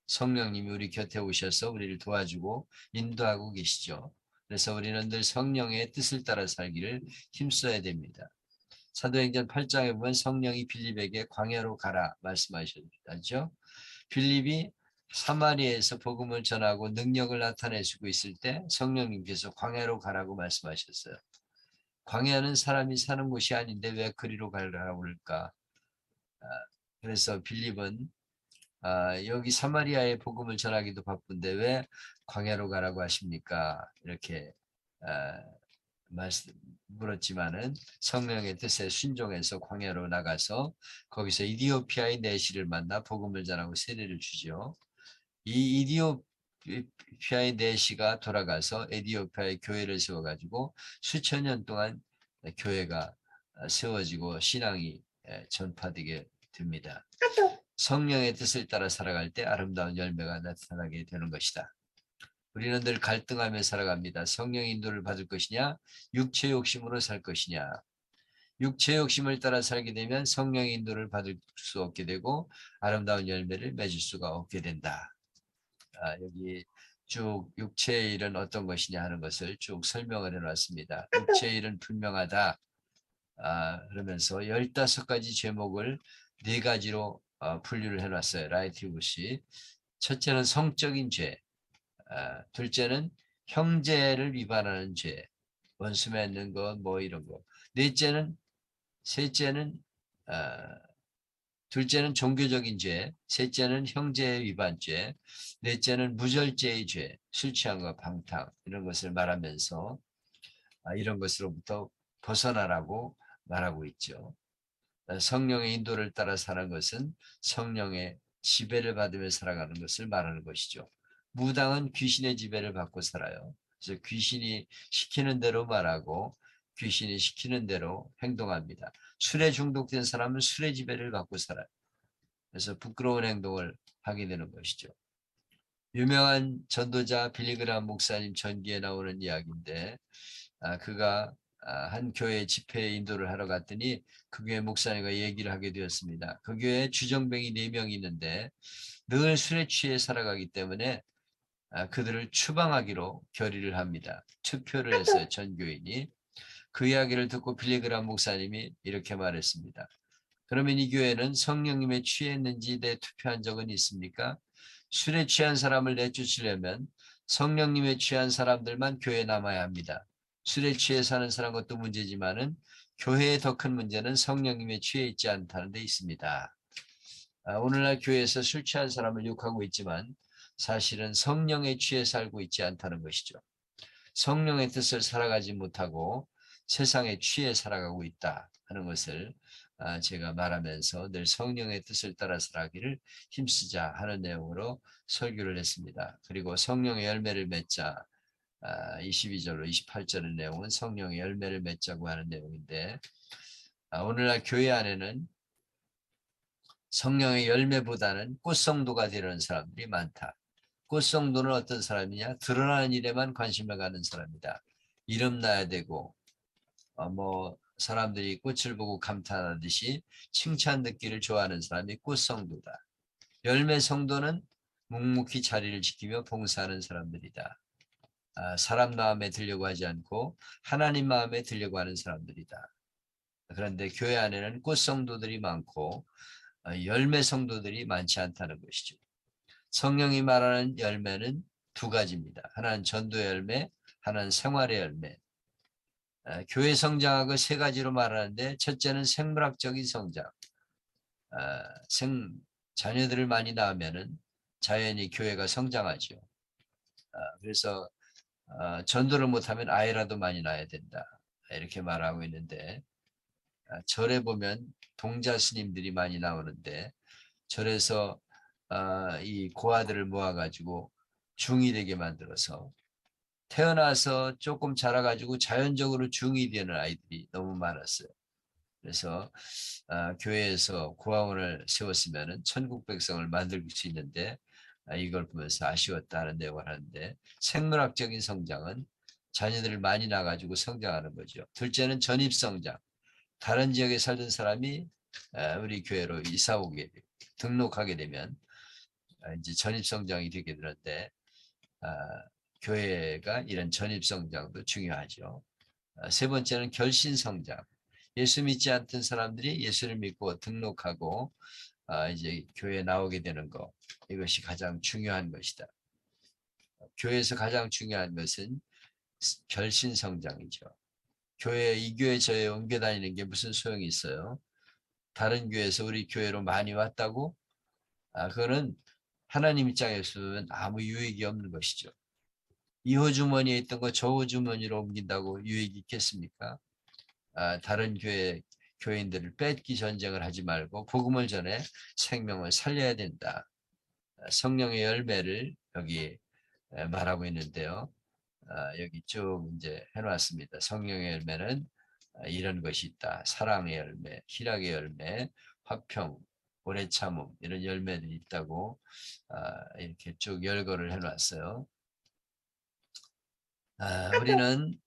성령님이 우리 곁에 오셔서 우리를 도와주고 인도하고 계시죠. 그래서 우리는 늘 성령의 뜻을 따라 살기를 힘써야 됩니다. 사도행전 8장에 보면 성령이 빌립에게 광야로 가라 말씀하셨죠. 빌립이 사마리아에서 복음을 전하고 능력을 나타내시고 있을 때 성령님께서 광야로 가라고 말씀하셨어요. 광야는 사람이 사는 곳이 아닌데 왜 그리로 가라고 그럴까? 그래서 빌립은 여기 사마리아의 복음을 전하기도 바쁜데 왜 광야로 가라고 하십니까? 이렇게 물었지만은 성령의 뜻에 순종해서 광야로 나가서 거기서 이디오피아의 내시를 만나 복음을 전하고 세례를 주죠. 이 이디오피아의 내시가 돌아가서 에디오피아의 교회를 세워가지고 수천 년 동안 교회가 세워지고 신앙이 전파되게 됩니다. 성령의 뜻을 따라 살아갈 때 아름다운 열매가 나타나게 되는 것이다. 우리는 늘 갈등하며 살아갑니다. 성령 인도를 받을 것이냐, 육체 욕심으로 살 것이냐. 육체 욕심을 따라 살게 되면 성령 인도를 받을 수 없게 되고 아름다운 열매를 맺을 수가 없게 된다. 여기 쭉 육체의 일은 어떤 것이냐 하는 것을 쭉 설명을 해놨습니다. 육체의 일은 분명하다. 그러면서 15가지 제목을 4가지로 분류를 해놨어요. 라이트 굿이. 첫째는 성적인 죄, 둘째는 형제를 위반하는 죄, 원수 맺는 것, 뭐 이런 거. 셋째는 둘째는 종교적인 죄, 셋째는 형제 위반죄, 넷째는 무절제의 죄, 술 취한 것, 방탕 이런 것을 말하면서 이런 것으로부터 벗어나라고 말하고 있죠. 성령의 인도를 따라 사는 것은 성령의 지배를 받으며 살아가는 것을 말하는 것이죠. 무당은 귀신의 지배를 받고 살아요. 그래서 귀신이 시키는 대로 말하고 귀신이 시키는 대로 행동합니다. 술에 중독된 사람은 술의 지배를 받고 살아요. 그래서 부끄러운 행동을 하게 되는 것이죠. 유명한 전도자 빌리그람 목사님 전기에 나오는 이야기인데 그가 한 교회 집회에 인도를 하러 갔더니 그 교회 목사님과 얘기를 하게 되었습니다. 그 교회에 주정뱅이 4명이 있는데 늘 술에 취해 살아가기 때문에 그들을 추방하기로 결의를 합니다. 투표를 했어요. 전 교인이. 그 이야기를 듣고 빌리그람 목사님이 이렇게 말했습니다. 그러면 이 교회는 성령님에 취했는지 내 투표한 적은 있습니까? 술에 취한 사람을 내쫓으려면 성령님에 취한 사람들만 교회에 남아야 합니다. 술에 취해 사는 사람 것도 문제지만은 교회의 더 큰 문제는 성령님에 취해 있지 않다는 데 있습니다. 오늘날 교회에서 술 취한 사람을 욕하고 있지만 사실은 성령에 취해 살고 있지 않다는 것이죠. 성령의 뜻을 살아가지 못하고 세상에 취해 살아가고 있다 하는 것을 제가 말하면서 늘 성령의 뜻을 따라 살아가기를 힘쓰자 하는 내용으로 설교를 했습니다. 그리고 성령의 열매를 맺자 22절로 28절의 내용은 성령의 열매를 맺자고 하는 내용인데 오늘날 교회 안에는 성령의 열매보다는 꽃성도가 되려는 사람들이 많다. 꽃성도는 어떤 사람이냐? 드러나는 일에만 관심을 갖는 사람이다. 이름 나야 되고 뭐 사람들이 꽃을 보고 감탄하듯이 칭찬 듣기를 좋아하는 사람이 꽃성도다. 열매 성도는 묵묵히 자리를 지키며 봉사하는 사람들이다. 사람 마음에 들려고 하지 않고 하나님 마음에 들려고 하는 사람들이다. 그런데 교회 안에는 꽃성도들이 많고 열매 성도들이 많지 않다는 것이죠. 성령이 말하는 열매는 2가지입니다. 하나는 전도 열매, 하나는 생활의 열매. 교회 성장학을 3가지로 말하는데 첫째는 생물학적인 성장. 자녀들을 많이 낳으면은 자연히 교회가 성장하죠. 그래서 전도를 못하면 아이라도 많이 낳아야 된다. 이렇게 말하고 있는데 절에 보면 동자 스님들이 많이 나오는데 절에서 이 고아들을 모아가지고 중이 되게 만들어서 태어나서 조금 자라가지고 자연적으로 중이 되는 아이들이 너무 많았어요. 그래서 교회에서 고아원을 세웠으면 천국 백성을 만들 수 있는데 이걸 보면서 아쉬웠다는 내용을 하는데 생물학적인 성장은 자녀들을 많이 낳아가지고 성장하는 거죠. 둘째는 전입성장. 다른 지역에 살던 사람이 우리 교회로 이사 오게 등록하게 되면 이제 전입성장이 되게 되는데 교회가 이런 전입성장도 중요하죠. 3번째는 결신성장. 예수 믿지 않던 사람들이 예수를 믿고 등록하고 이제 교회에 나오게 되는 것. 이것이 가장 중요한 것이다. 교회에서 가장 중요한 것은 결신성장이죠. 이 교회 저에 옮겨 다니는 게 무슨 소용이 있어요? 다른 교회에서 우리 교회로 많이 왔다고? 그거는 하나님 입장에서는 아무 유익이 없는 것이죠. 이 호주머니에 있던 거 저 호주머니로 옮긴다고 유익이 있겠습니까? 다른 교인들을 뺏기 전쟁을 하지 말고 복음을 전해 생명을 살려야 된다. 성령의 열매를 여기 말하고 있는데요. 여기 쭉 이제 해놨습니다. 성령의 열매는 이런 것이 있다. 사랑의 열매, 희락의 열매, 화평, 오래 참음 이런 열매들이 있다고 이렇게 쭉 열거를 해놨어요. 우리는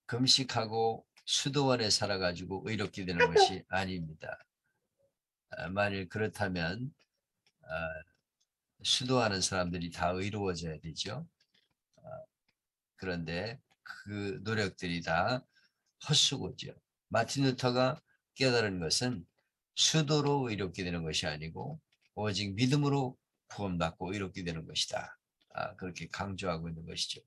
금식하고 수도원에 살아가지고 의롭게 되는 것이 아닙니다. 만일 그렇다면 수도하는 사람들이 다 의로워져야 되죠. 그런데 그 노력들이 다 헛수고죠. 마틴 루터가 깨달은 것은 수도로 의롭게 되는 것이 아니고 오직 믿음으로 구원받고 의롭게 되는 것이다. 그렇게 강조하고 있는 것이죠.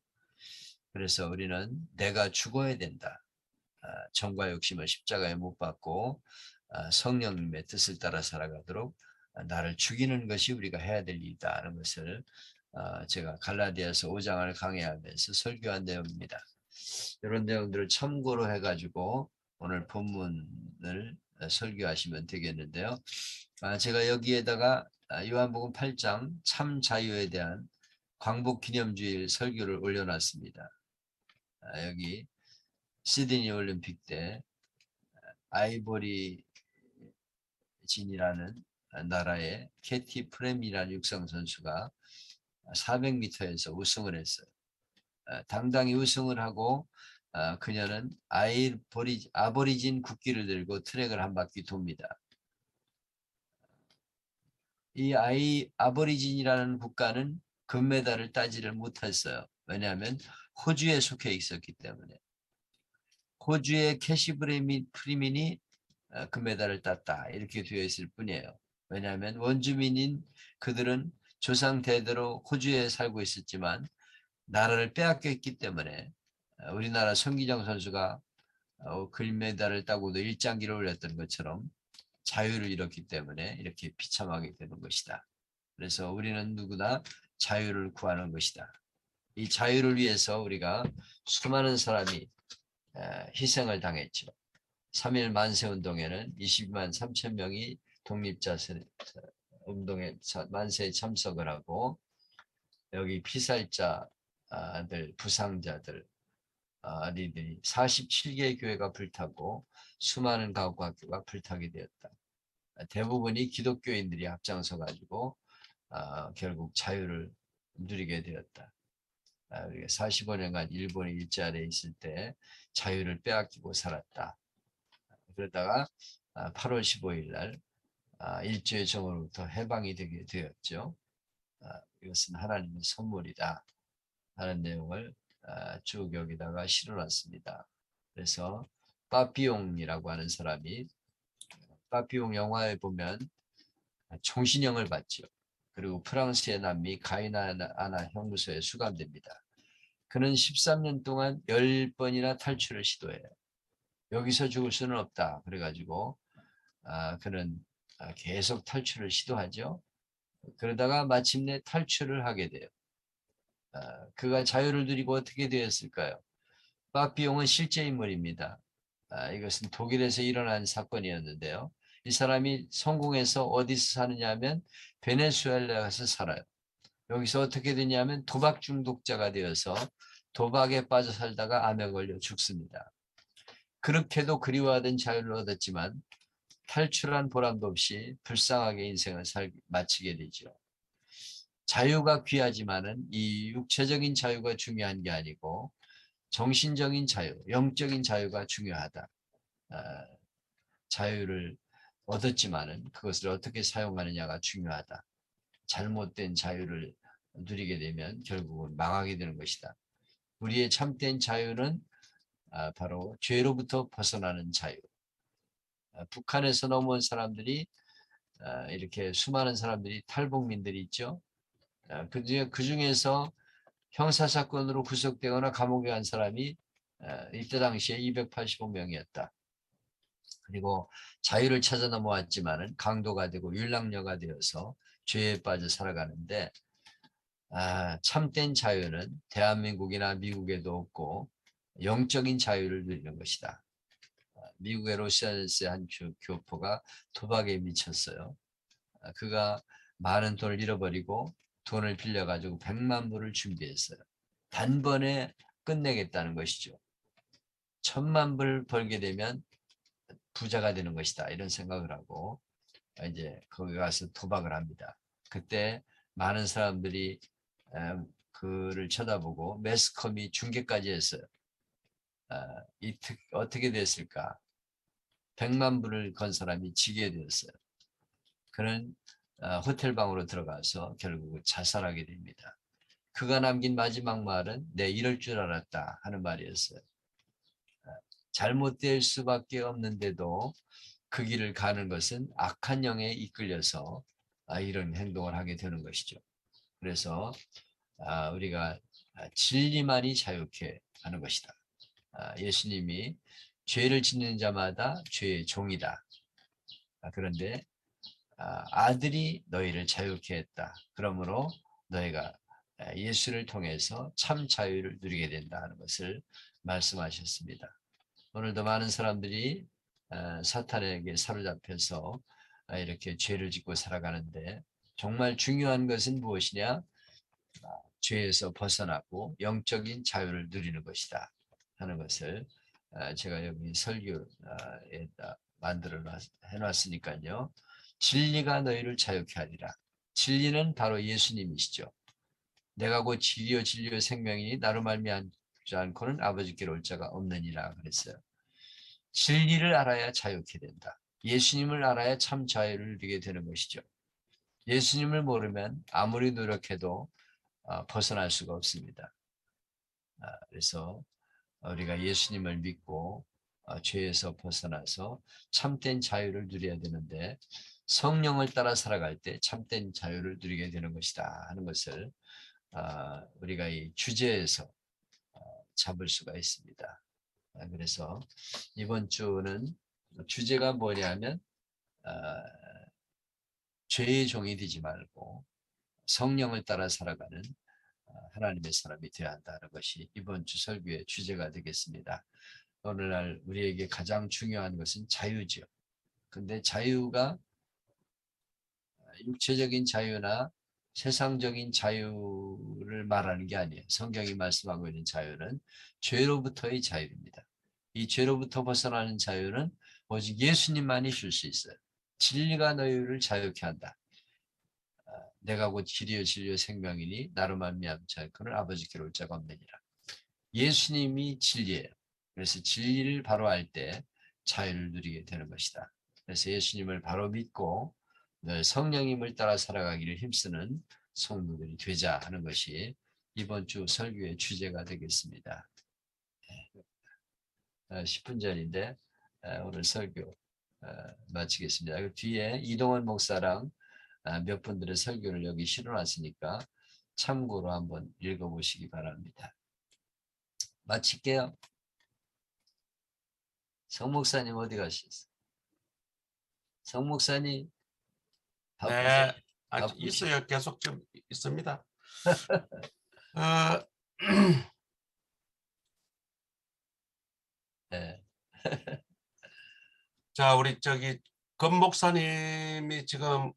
그래서 우리는 내가 죽어야 된다. 정과 욕심을 십자가에 못 박고 성령님의 뜻을 따라 살아가도록 나를 죽이는 것이 우리가 해야 될 일이다 하는 것을 제가 갈라디아서 5장을 강의하면서 설교한 내용입니다. 이런 내용들을 참고로 해가지고 오늘 본문을 설교하시면 되겠는데요. 제가 여기에다가 요한복음 8장 참 자유에 대한 광복 기념주일 설교를 올려놨습니다. 여기 시드니 올림픽 때 아이보리 진이라는 나라의 캐티 프렘이라는 육상 선수가 400m에서 우승을 했어요. 당당히 우승을 하고 그녀는 아보리진 국기를 들고 트랙을 한 바퀴 돕니다. 이 아보리진이라는 국가는 금메달을 따지를 못했어요. 왜냐하면 호주에 속해 있었기 때문에. 호주의 캐시 프리민이 금메달을 땄다 이렇게 되어 있을 뿐이에요. 왜냐하면 원주민인 그들은 조상 대대로 호주에 살고 있었지만 나라를 빼앗겼기 때문에 우리나라 손기정 선수가 금메달을 따고도 일장기를 올렸던 것처럼 자유를 잃었기 때문에 이렇게 비참하게 되는 것이다. 그래서 우리는 누구나 자유를 구하는 것이다. 이 자유를 위해서 우리가 수많은 사람이 희생을 당했죠. 3.1 만세운동에는 22만 3천 명이 독립자 운동에 만세에 참석을 하고 여기 피살자들, 부상자들, 아이들이 47개 교회가 불타고 수많은 가옥과 학교가 불타게 되었다. 대부분이 기독교인들이 앞장서 가지고 결국 자유를 누리게 되었다. 우리가 45년간 일본의 일제 아래에 있을 때 자유를 빼앗기고 살았다. 그러다가 8월 15일 날 일제의 정으로부터 해방이 되게 되었죠. 이것은 하나님의 선물이다 하는 내용을 쭉 여기다가 실어놨습니다. 그래서 빠삐용이라고 하는 사람이 빠삐용 영화에 보면 총신형을 받죠. 그리고 프랑스의 남미 가이나나 형무소에 수감됩니다. 그는 13년 동안 10번이나 탈출을 시도해요. 여기서 죽을 수는 없다. 그래가지고 그는 계속 탈출을 시도하죠. 그러다가 마침내 탈출을 하게 돼요. 그가 자유를 누리고 어떻게 되었을까요? 빠삐용은 실제 인물입니다. 이것은 독일에서 일어난 사건이었는데요. 이 사람이 성공해서 어디서 사느냐 하면 베네수엘라에 가서 살아요. 여기서 어떻게 되냐면 도박 중독자가 되어서 도박에 빠져 살다가 암에 걸려 죽습니다. 그렇게도 그리워하던 자유를 얻었지만 탈출한 보람도 없이 불쌍하게 인생을 마치게 되죠. 자유가 귀하지만은 이 육체적인 자유가 중요한 게 아니고 정신적인 자유, 영적인 자유가 중요하다. 자유를 얻었지만은 그것을 어떻게 사용하느냐가 중요하다. 잘못된 자유를 누리게 되면 결국은 망하게 되는 것이다. 우리의 참된 자유는 바로 죄로부터 벗어나는 자유. 북한에서 넘어온 사람들이 이렇게 수많은 사람들이 탈북민들이 있죠. 그 중에서 형사사건으로 구속되거나 감옥에 간 사람이 이때 당시에 285명이었다. 그리고 자유를 찾아 넘어왔지만은 강도가 되고 율락녀가 되어서 죄에 빠져 살아가는데 참된 자유는 대한민국이나 미국에도 없고 영적인 자유를 누리는 것이다. 미국의 로시안스의 한 교포가 도박에 미쳤어요. 그가 많은 돈을 잃어버리고 돈을 빌려가지고 100만 불을 준비했어요. 단번에 끝내겠다는 것이죠. 1000만 불 벌게 되면 부자가 되는 것이다. 이런 생각을 하고 이제 거기 가서 도박을 합니다. 그때 많은 사람들이 그를 쳐다보고 매스컴이 중계까지 했어요. 어떻게 됐을까? 100만 불을 건 사람이 지게 되었어요. 그는 호텔 방으로 들어가서 결국 자살하게 됩니다. 그가 남긴 마지막 말은 내 이럴 줄 알았다 하는 말이었어요. 잘못될 수밖에 없는데도 그 길을 가는 것은 악한 영에 이끌려서 이런 행동을 하게 되는 것이죠. 그래서 우리가 진리만이 자유케 하는 것이다. 예수님이 죄를 짓는 자마다 죄의 종이다. 그런데 아들이 너희를 자유케 했다. 그러므로 너희가 예수를 통해서 참 자유를 누리게 된다 하는 것을 말씀하셨습니다. 오늘도 많은 사람들이 사탄에게 사로잡혀서 이렇게 죄를 짓고 살아가는데 정말 중요한 것은 무엇이냐? 죄에서 벗어나고 영적인 자유를 누리는 것이다 하는 것을 제가 여기 설교에 만들어 해놨으니까요. 진리가 너희를 자유케 하리라. 진리는 바로 예수님이시죠. 내가 곧 진리요 진리요 생명이니 나로 말미암지 않고는 아버지께로 올 자가 없느니라 그랬어요. 진리를 알아야 자유케 된다. 예수님을 알아야 참 자유를 누리게 되는 것이죠. 예수님을 모르면 아무리 노력해도 벗어날 수가 없습니다. 그래서 우리가 예수님을 믿고 죄에서 벗어나서 참된 자유를 누려야 되는데 성령을 따라 살아갈 때 참된 자유를 누리게 되는 것이다 하는 것을 우리가 이 주제에서 잡을 수가 있습니다. 그래서 이번 주는 주제가 뭐냐면 죄의 종이 되지 말고 성령을 따라 살아가는 하나님의 사람이 되어야 한다는 것이 이번 주 설교의 주제가 되겠습니다. 오늘날 우리에게 가장 중요한 것은 자유죠. 근데 자유가 육체적인 자유나 세상적인 자유를 말하는 게 아니에요. 성경이 말씀하고 있는 자유는 죄로부터의 자유입니다. 이 죄로부터 벗어나는 자유는 오직 예수님만이 줄 수 있어요. 진리가 너희를 자유케 한다. 내가 곧 길이요 진리요 생명이니 나로 말미암지 않고는 아버지께로 올 자가 없느니라. 예수님이 진리예요. 그래서 진리를 바로 알 때 자유를 누리게 되는 것이다. 그래서 예수님을 바로 믿고 늘 성령님을 따라 살아가기를 힘쓰는 성도들이 되자 하는 것이 이번 주 설교의 주제가 되겠습니다. 10분 전인데 오늘 설교 마치겠습니다. 그 뒤에 이동원 목사랑 몇 분들의 설교를 여기 실어놨으니까 참고로 한번 읽어보시기 바랍니다. 마칠게요. 성 목사님 어디 가셨어요? 성 목사님 바쁘세요? 네, 있어요. 계속 좀 있습니다. 네. 자, 우리 권 목사님이 지금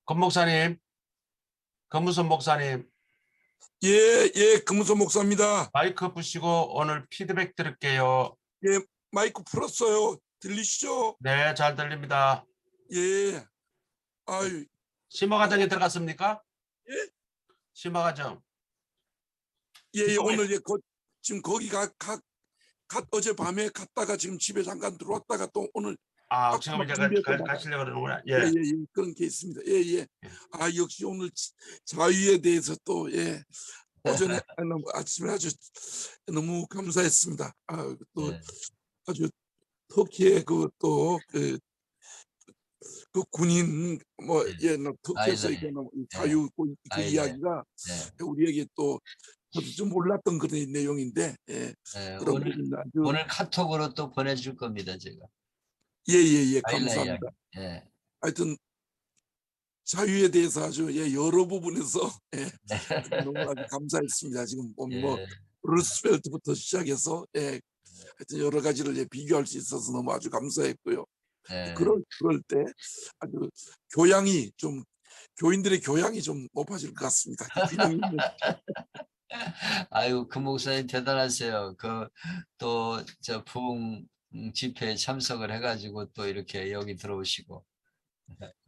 권 목사님, 권무선 목사님 예, 금우선 목사입니다. 마이크 부시고 오늘 피드백 드릴게요. 예, 마이크 풀었어요. 들리시죠? 네, 잘 들립니다. 예, 아유, 심화 과정에 들어갔습니까? 예? 심화 과정. 예, 오늘 지금 거기 어젯밤에 갔다가 지금 집에 잠깐 들어왔다가 또 오늘 지금 이제 가시려고 그러는구나. 예, 그런 게 있습니다. 예. 역시 오늘 자유에 대해서 또 오전에 아침에 아주 너무 감사했습니다. 또 아주 터키의 그 군인 터키에서 자유 그 이야기가 우리에게 또 저도 좀 몰랐던 그런 내용인데 오늘 카톡으로 또 보내줄 겁니다. 제가. 예, 감사합니다. 하여튼 자유에 대해서 아주 여러 부분에서 너무 아주 감사했습니다. 지금 뭐 루스펠트부터 시작해서 하여튼 여러 가지를 비교할 수 있어서 너무 아주 감사했고요. 그럴 때 아주 교인들의 교양이 좀 높아질 것 같습니다. 아이고 그 목사님 대단하세요. 또 저 부흥 집회에 참석을 해가지고 또 이렇게 여기 들어오시고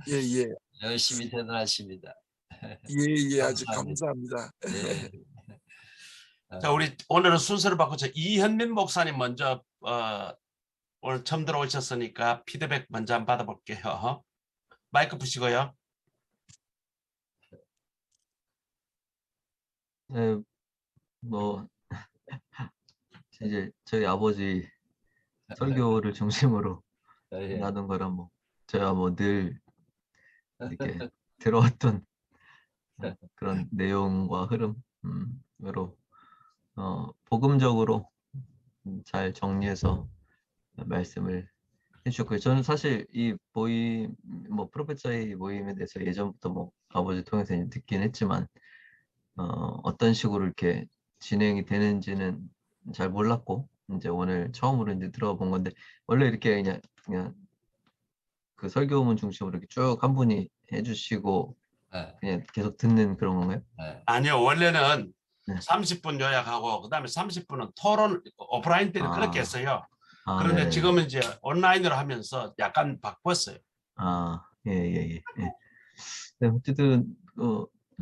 예. 열심히 대단하십니다. 예, 아주 감사합니다. 자, 우리 오늘은 순서를 바꿔서 이현민 목사님 먼저 오늘 처음 들어오셨으니까 피드백 먼저 한번 받아볼게요. 마이크 푸시고요. 네, 뭐 이제 저희 아버지 설교를 중심으로 예. 나눈 거라 뭐 저야 뭐 늘 이렇게 들어왔던 그런 내용과 흐름으로 복음적으로 잘 정리해서 말씀을 해주셨고요. 저는 사실 이 모임, 뭐 프로페서의 모임에 대해서 예전부터 뭐 아버지 통해서 이제 듣긴 했지만 어떤 식으로 이렇게 진행이 되는지는 잘 몰랐고 이제 오늘 처음으로 이제 들어가 본 건데 원래 이렇게 그냥 그 설교문 중심으로 이렇게 쭉 한 분이 해주시고 예. 그냥 계속 듣는 그런 건가요? 예. 아니요, 원래는 네. 30분 요약하고 그다음에 30분은 토론, 오프라인 때는 그렇게 했어요. 그런데 네. 지금은 이제 온라인으로 하면서 약간 바꿨어요. 예. 네, 어쨌든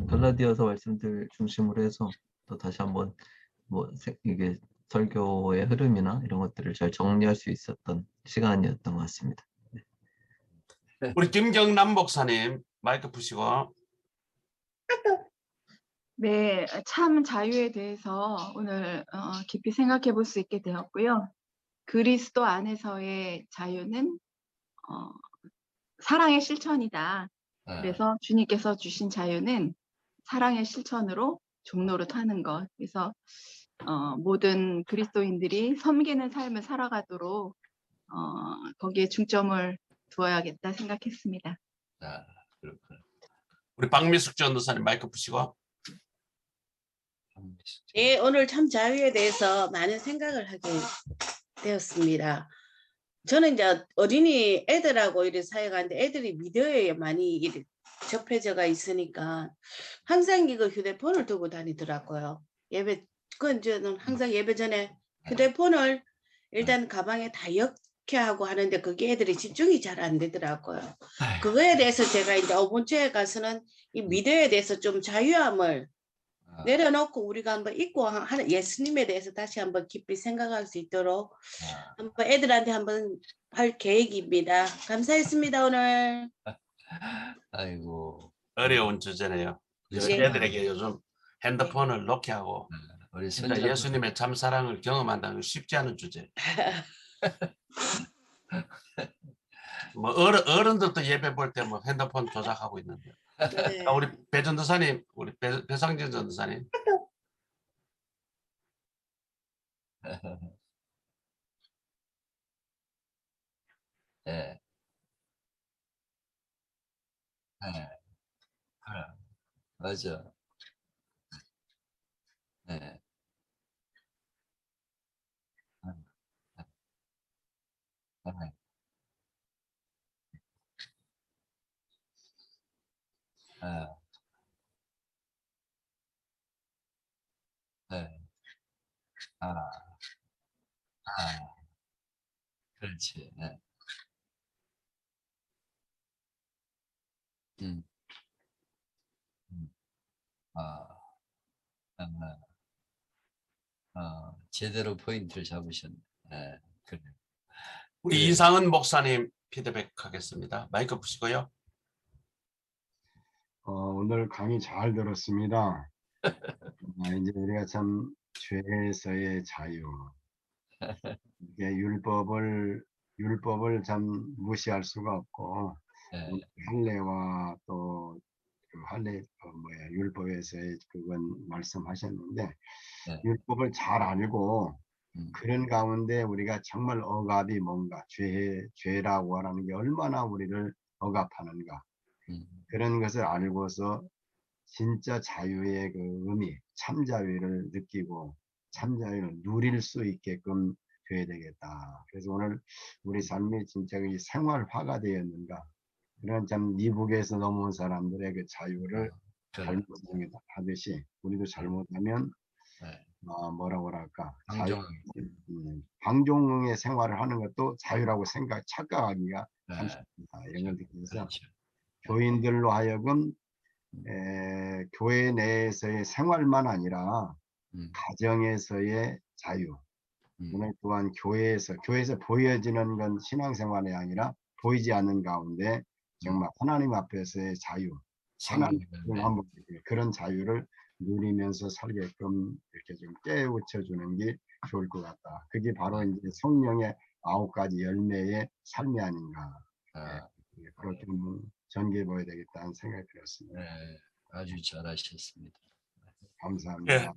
갈라디아서 말씀들 중심으로 해서 또 다시 한번 뭐 이게 설교의 흐름이나 이런 것들을 잘 정리할 수 있었던 시간이었던 것 같습니다. 우리 김경남 목사님 마이크 푸시고. 네, 참 자유에 대해서 오늘 깊이 생각해 볼 수 있게 되었고요. 그리스도 안에서의 자유는 사랑의 실천이다. 예. 그래서 주님께서 주신 자유는 사랑의 실천으로 종로로 타는 것. 그래서 모든 그리스도인들이 섬기는 삶을 살아가도록 거기에 중점을 두어야겠다 생각했습니다. 아, 그렇구나. 우리 박미숙 전도사님 마이크 푸시고. 예, 오늘 참 자유에 대해서 많은 생각을 하게 되었습니다. 저는 이제 어린이 애들하고 이렇게 사역하는데 애들이 미디어에 많이 이렇게 접해져가 있으니까 항상 이거 휴대폰을 두고 다니더라고요. 예배, 그건 저는 항상 예배 전에 휴대폰을 일단 가방에 다 넣게 하고 하는데 그게 애들이 집중이 잘 안 되더라고요. 그거에 대해서 제가 이제 5번째에 가서는 이 미디어에 대해서 좀 자유함을 내려놓고 우리가 한번 잊고 하는 예수님에 대해서 다시 한번 깊이 생각할 수 있도록 한번 애들한테 한번 할 계획입니다. 감사했습니다 오늘. 아이고. 어려운 주제네요. 그래서 예. 애들에게 요즘 핸드폰을 놓게 하고 우리 진짜 손자 예수님의 참 사랑을 경험한다는 건 쉽지 않은 주제. 뭐 어른들도 예배 볼 때 뭐 핸드폰 조작하고 있는데. 네. 우리 배 전도사님, 우리 배상진 전도사님. 예. 예. 그래. 맞아. 예. 예. 예. 예. 아, 아, 그렇지. 예. 음, 음. 아, 제대로 포인트를 잡으셨네. 예. 그래. 우리 네. 이상은 목사님 피드백 하겠습니다. 마이크 푸시고요. 오늘 강의 잘 들었습니다. 이제 우리가 참 죄에서의 자유, 이게 율법을 참 무시할 수가 없고, 예. 할례와 또 그 할례 율법에서의 그건 말씀하셨는데, 네. 율법을 잘 알고 음, 그런 가운데 우리가 정말 억압이 뭔가 죄라고 하는 게 얼마나 우리를 억압하는가, 음, 그런 것을 알고서 진짜 자유의 그 의미, 참 자유를 느끼고 참 자유를 누릴 수 있게끔 돼야 되겠다. 그래서 오늘 우리 삶이 진짜 이 생활화가 되었는가, 그런 참 미국에서 넘어온 사람들의 그 자유를 그래. 잘못하듯이 우리도 잘못하면 네. 뭐라고 할까, 방종. 방종의 생활을 하는 것도 자유라고 착각하기가 네. 참 쉽습니다. 이런 걸 느끼면서 그렇죠. 교인들로 하여금 교회 내에서의 생활만 아니라 음, 가정에서의 자유, 오늘 또한 교회에서 보여지는 건 신앙생활이 아니라 보이지 않는 가운데 정말 하나님 앞에서의 자유, 하나님 한번 그런 자유를 누리면서 살게끔 이렇게 좀 깨우쳐 주는 게 좋을 것 같다. 그게 바로 이제 성령의 9가지 열매의 삶이 아닌가. 아, 그렇게 전개해 보여야 되겠다는 생각이 들었습니다. 네, 아주 잘하셨습니다. 감사합니다.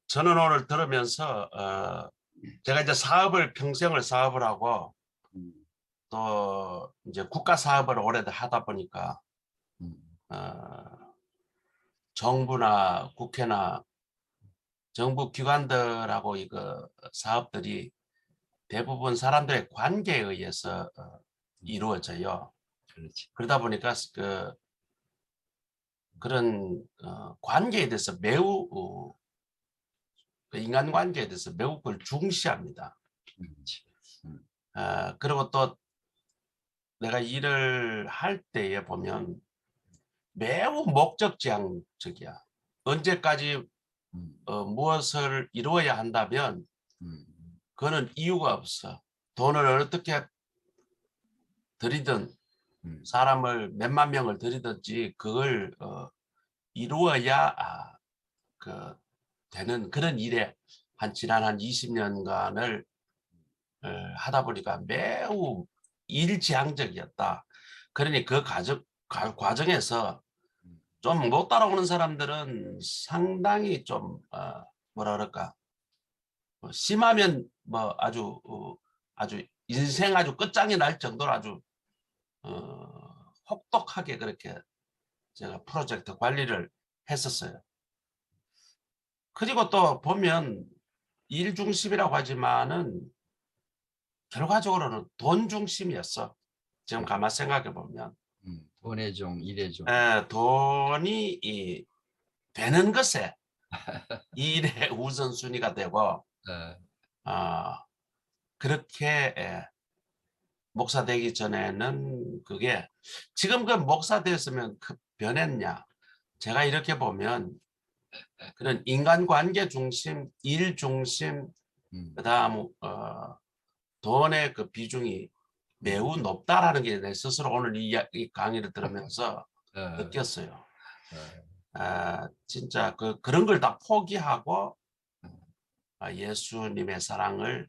저는 오늘 들으면서 제가 이제 평생을 사업을 하고 음, 또 이제 국가 사업을 오래 하다 보니까 음, 정부나 국회나 정부 기관들하고 이거 사업들이 대부분 사람들의 관계에 의해서 이루어져요. 그렇지. 그러다 보니까 그런 관계에 대해서 매우 그 인간관계에 대해서 매우 그걸 중시합니다. 그렇지. 그리고 또 내가 일을 할 때에 보면 매우 목적지향적이야. 언제까지 무엇을 이루어야 한다면 그거는 이유가 없어. 돈을 어떻게 들이든 사람을 몇만 명을 들이든지 그걸 이루어야 되는 그런 일에 지난 한 20년간을 하다 보니까 매우 일지향적이었다. 그러니 그 과정에서 좀 못 따라오는 사람들은 상당히 좀 뭐라 그럴까 심하면 뭐 아주 인생 아주 끝장이 날 정도로 아주 혹독하게 그렇게 제가 프로젝트 관리를 했었어요. 그리고 또 보면 일 중심이라고 하지만은 결과적으로는 돈 중심이었어. 지금 가만 생각해 보면 돈의 종, 일의 종. 돈이 되는 것에 일의 우선순위가 되고 그렇게 목사 되기 전에는 그게 지금 그 목사 됐으면 변했냐? 제가 이렇게 보면 그런 인간관계 중심, 일 중심, 그다음 돈의 그 비중이 매우 높다라는 게 내 스스로 오늘 이 강의를 들으면서 느꼈어요. 진짜 그런 걸 다 포기하고 예수님의 사랑을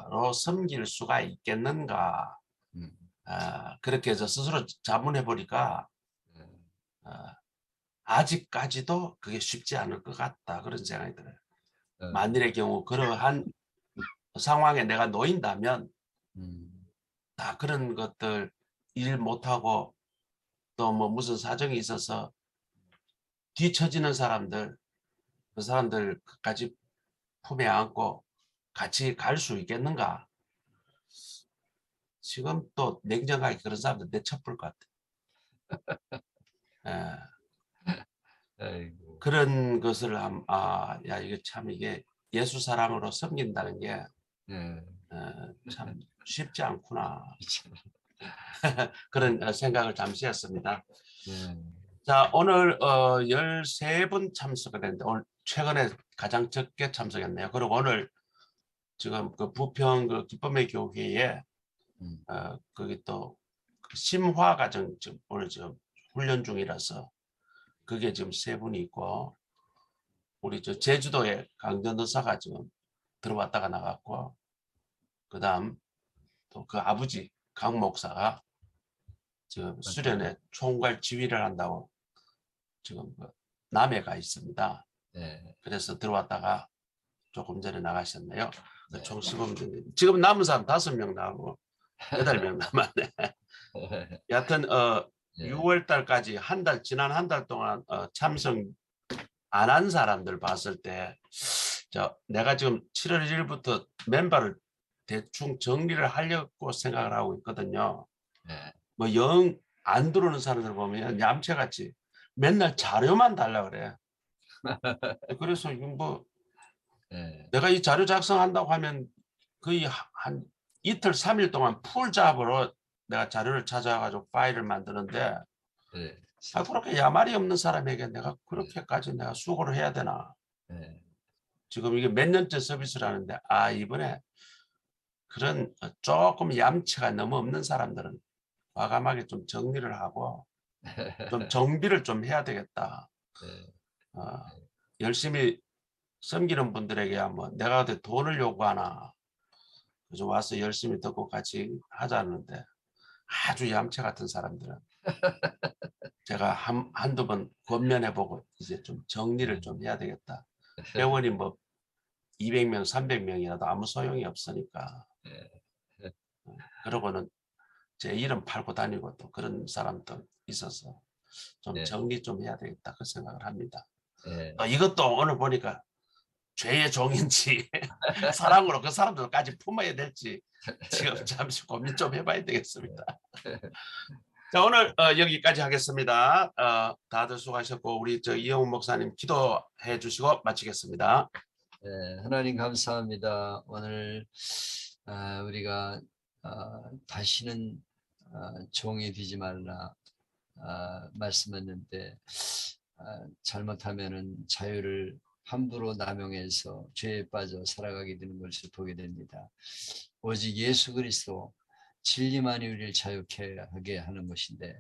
로 섬길 수가 있겠는가. 그렇게 해서 스스로 자문해 보니까 아직까지도 그게 쉽지 않을 것 같다. 그런 생각이 들어요. 만일의 경우 그러한 상황에 내가 놓인다면 다 그런 것들 일 못하고 또 뭐 무슨 사정이 있어서 뒤처지는 사람들, 그 사람들 끝까지 품에 안고 같이 갈 수 있겠는가? 지금 또 냉정하게 그런 사람들 내쳐볼 것 같아. 아이고. 그런 것을 야 이게 참 이게 예수 사랑으로 섬긴다는 게 참 쉽지 않구나. 그런 생각을 잠시 했습니다. 자, 오늘 13분 참석을 했는데 오늘 최근에 가장 적게 참석했네요. 그리고 오늘 지금 그 부평 그 기쁨의 교회에 거기 또 심화 과정 지금 오늘 지금 훈련 중이라서 그게 지금 3분이 있고 우리 저 제주도에 강전도사가 지금 들어왔다가 나갔고 그다음 또 그 아버지 강 목사가 지금 수련회 총괄 지휘를 한다고 지금 그 남해 가 있습니다. 그래서 들어왔다가 조금 전에 나가셨네요. 총 15분 지금 남은 사람 5명 나오고 8명 남았네. 여하튼 6월 달까지 지난 한 달 동안 참석 안 한 사람들 봤을 때 내가 지금 7월 1일부터 멤버를 대충 정리를 하려고 생각을 하고 있거든요. 뭐 영 안 들어오는 사람들 보면 얌체같이 맨날 자료만 달라 그래. 그래서 뭐 내가 이 자료 작성한다고 하면 거의 한 이틀 3일 동안 풀잡으로 내가 자료를 찾아가지고 파일을 만드는데 그렇게 야말이 없는 사람에게 내가 그렇게까지 내가 수고를 해야 되나. 지금 이게 몇 년째 서비스를 하는데 이번에 그런 조금 얌체가 너무 없는 사람들은 과감하게 좀 정리를 하고 좀 정비를 좀 해야 되겠다. 네. 열심히 섬기는 분들에게 뭐 내가 어디 돈을 요구하나, 그저 와서 열심히 듣고 같이 하자는데 아주 얌체 같은 사람들은 제가 한두 번 권면해보고 이제 좀 정리를 좀 해야 되겠다. 회원이 뭐 200명, 300명이라도 아무 소용이 없으니까. 그러고는 제 이름 팔고 다니고 또 그런 사람도 있어서 좀 네. 정리 좀 해야 되겠다 그 생각을 합니다. 네. 또 이것도 오늘 보니까 죄의 종인지 사랑으로 그 사람들까지 품어야 될지 지금 잠시 고민 좀 해봐야 되겠습니다. 자, 오늘 여기까지 하겠습니다. 다들 수고하셨고 우리 저 이영훈 목사님 기도해 주시고 마치겠습니다. 네, 하나님 감사합니다. 오늘 우리가 다시는 종이 되지 말라 말씀했는데 잘못하면은 자유를 함부로 남용해서 죄에 빠져 살아가게 되는 것을 보게 됩니다. 오직 예수 그리스도 진리만이 우리를 자유케 하게 하는 것인데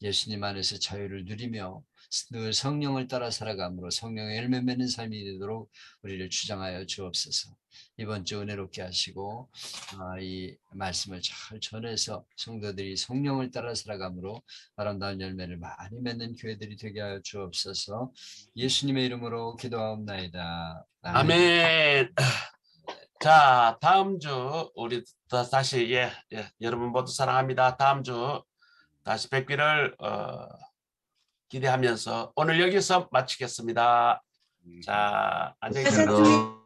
예수님 안에서 자유를 누리며 늘 성령을 따라 살아감으로 성령의 열매 맺는 삶이 되도록 우리를 주장하여 주옵소서. 이번 주 은혜롭게 하시고 이 말씀을 잘 전해서 성도들이 성령을 따라 살아감으로 아름다운 열매를 많이 맺는 교회들이 되게 하여 주옵소서. 예수님의 이름으로 기도하옵나이다. 아멘. 자, 다음 주 우리 다시 여러분 모두 사랑합니다. 다음 주 다시 뵙기를 기대하면서 오늘 여기서 마치겠습니다. 자, 안녕히 계세요. 감사합니다.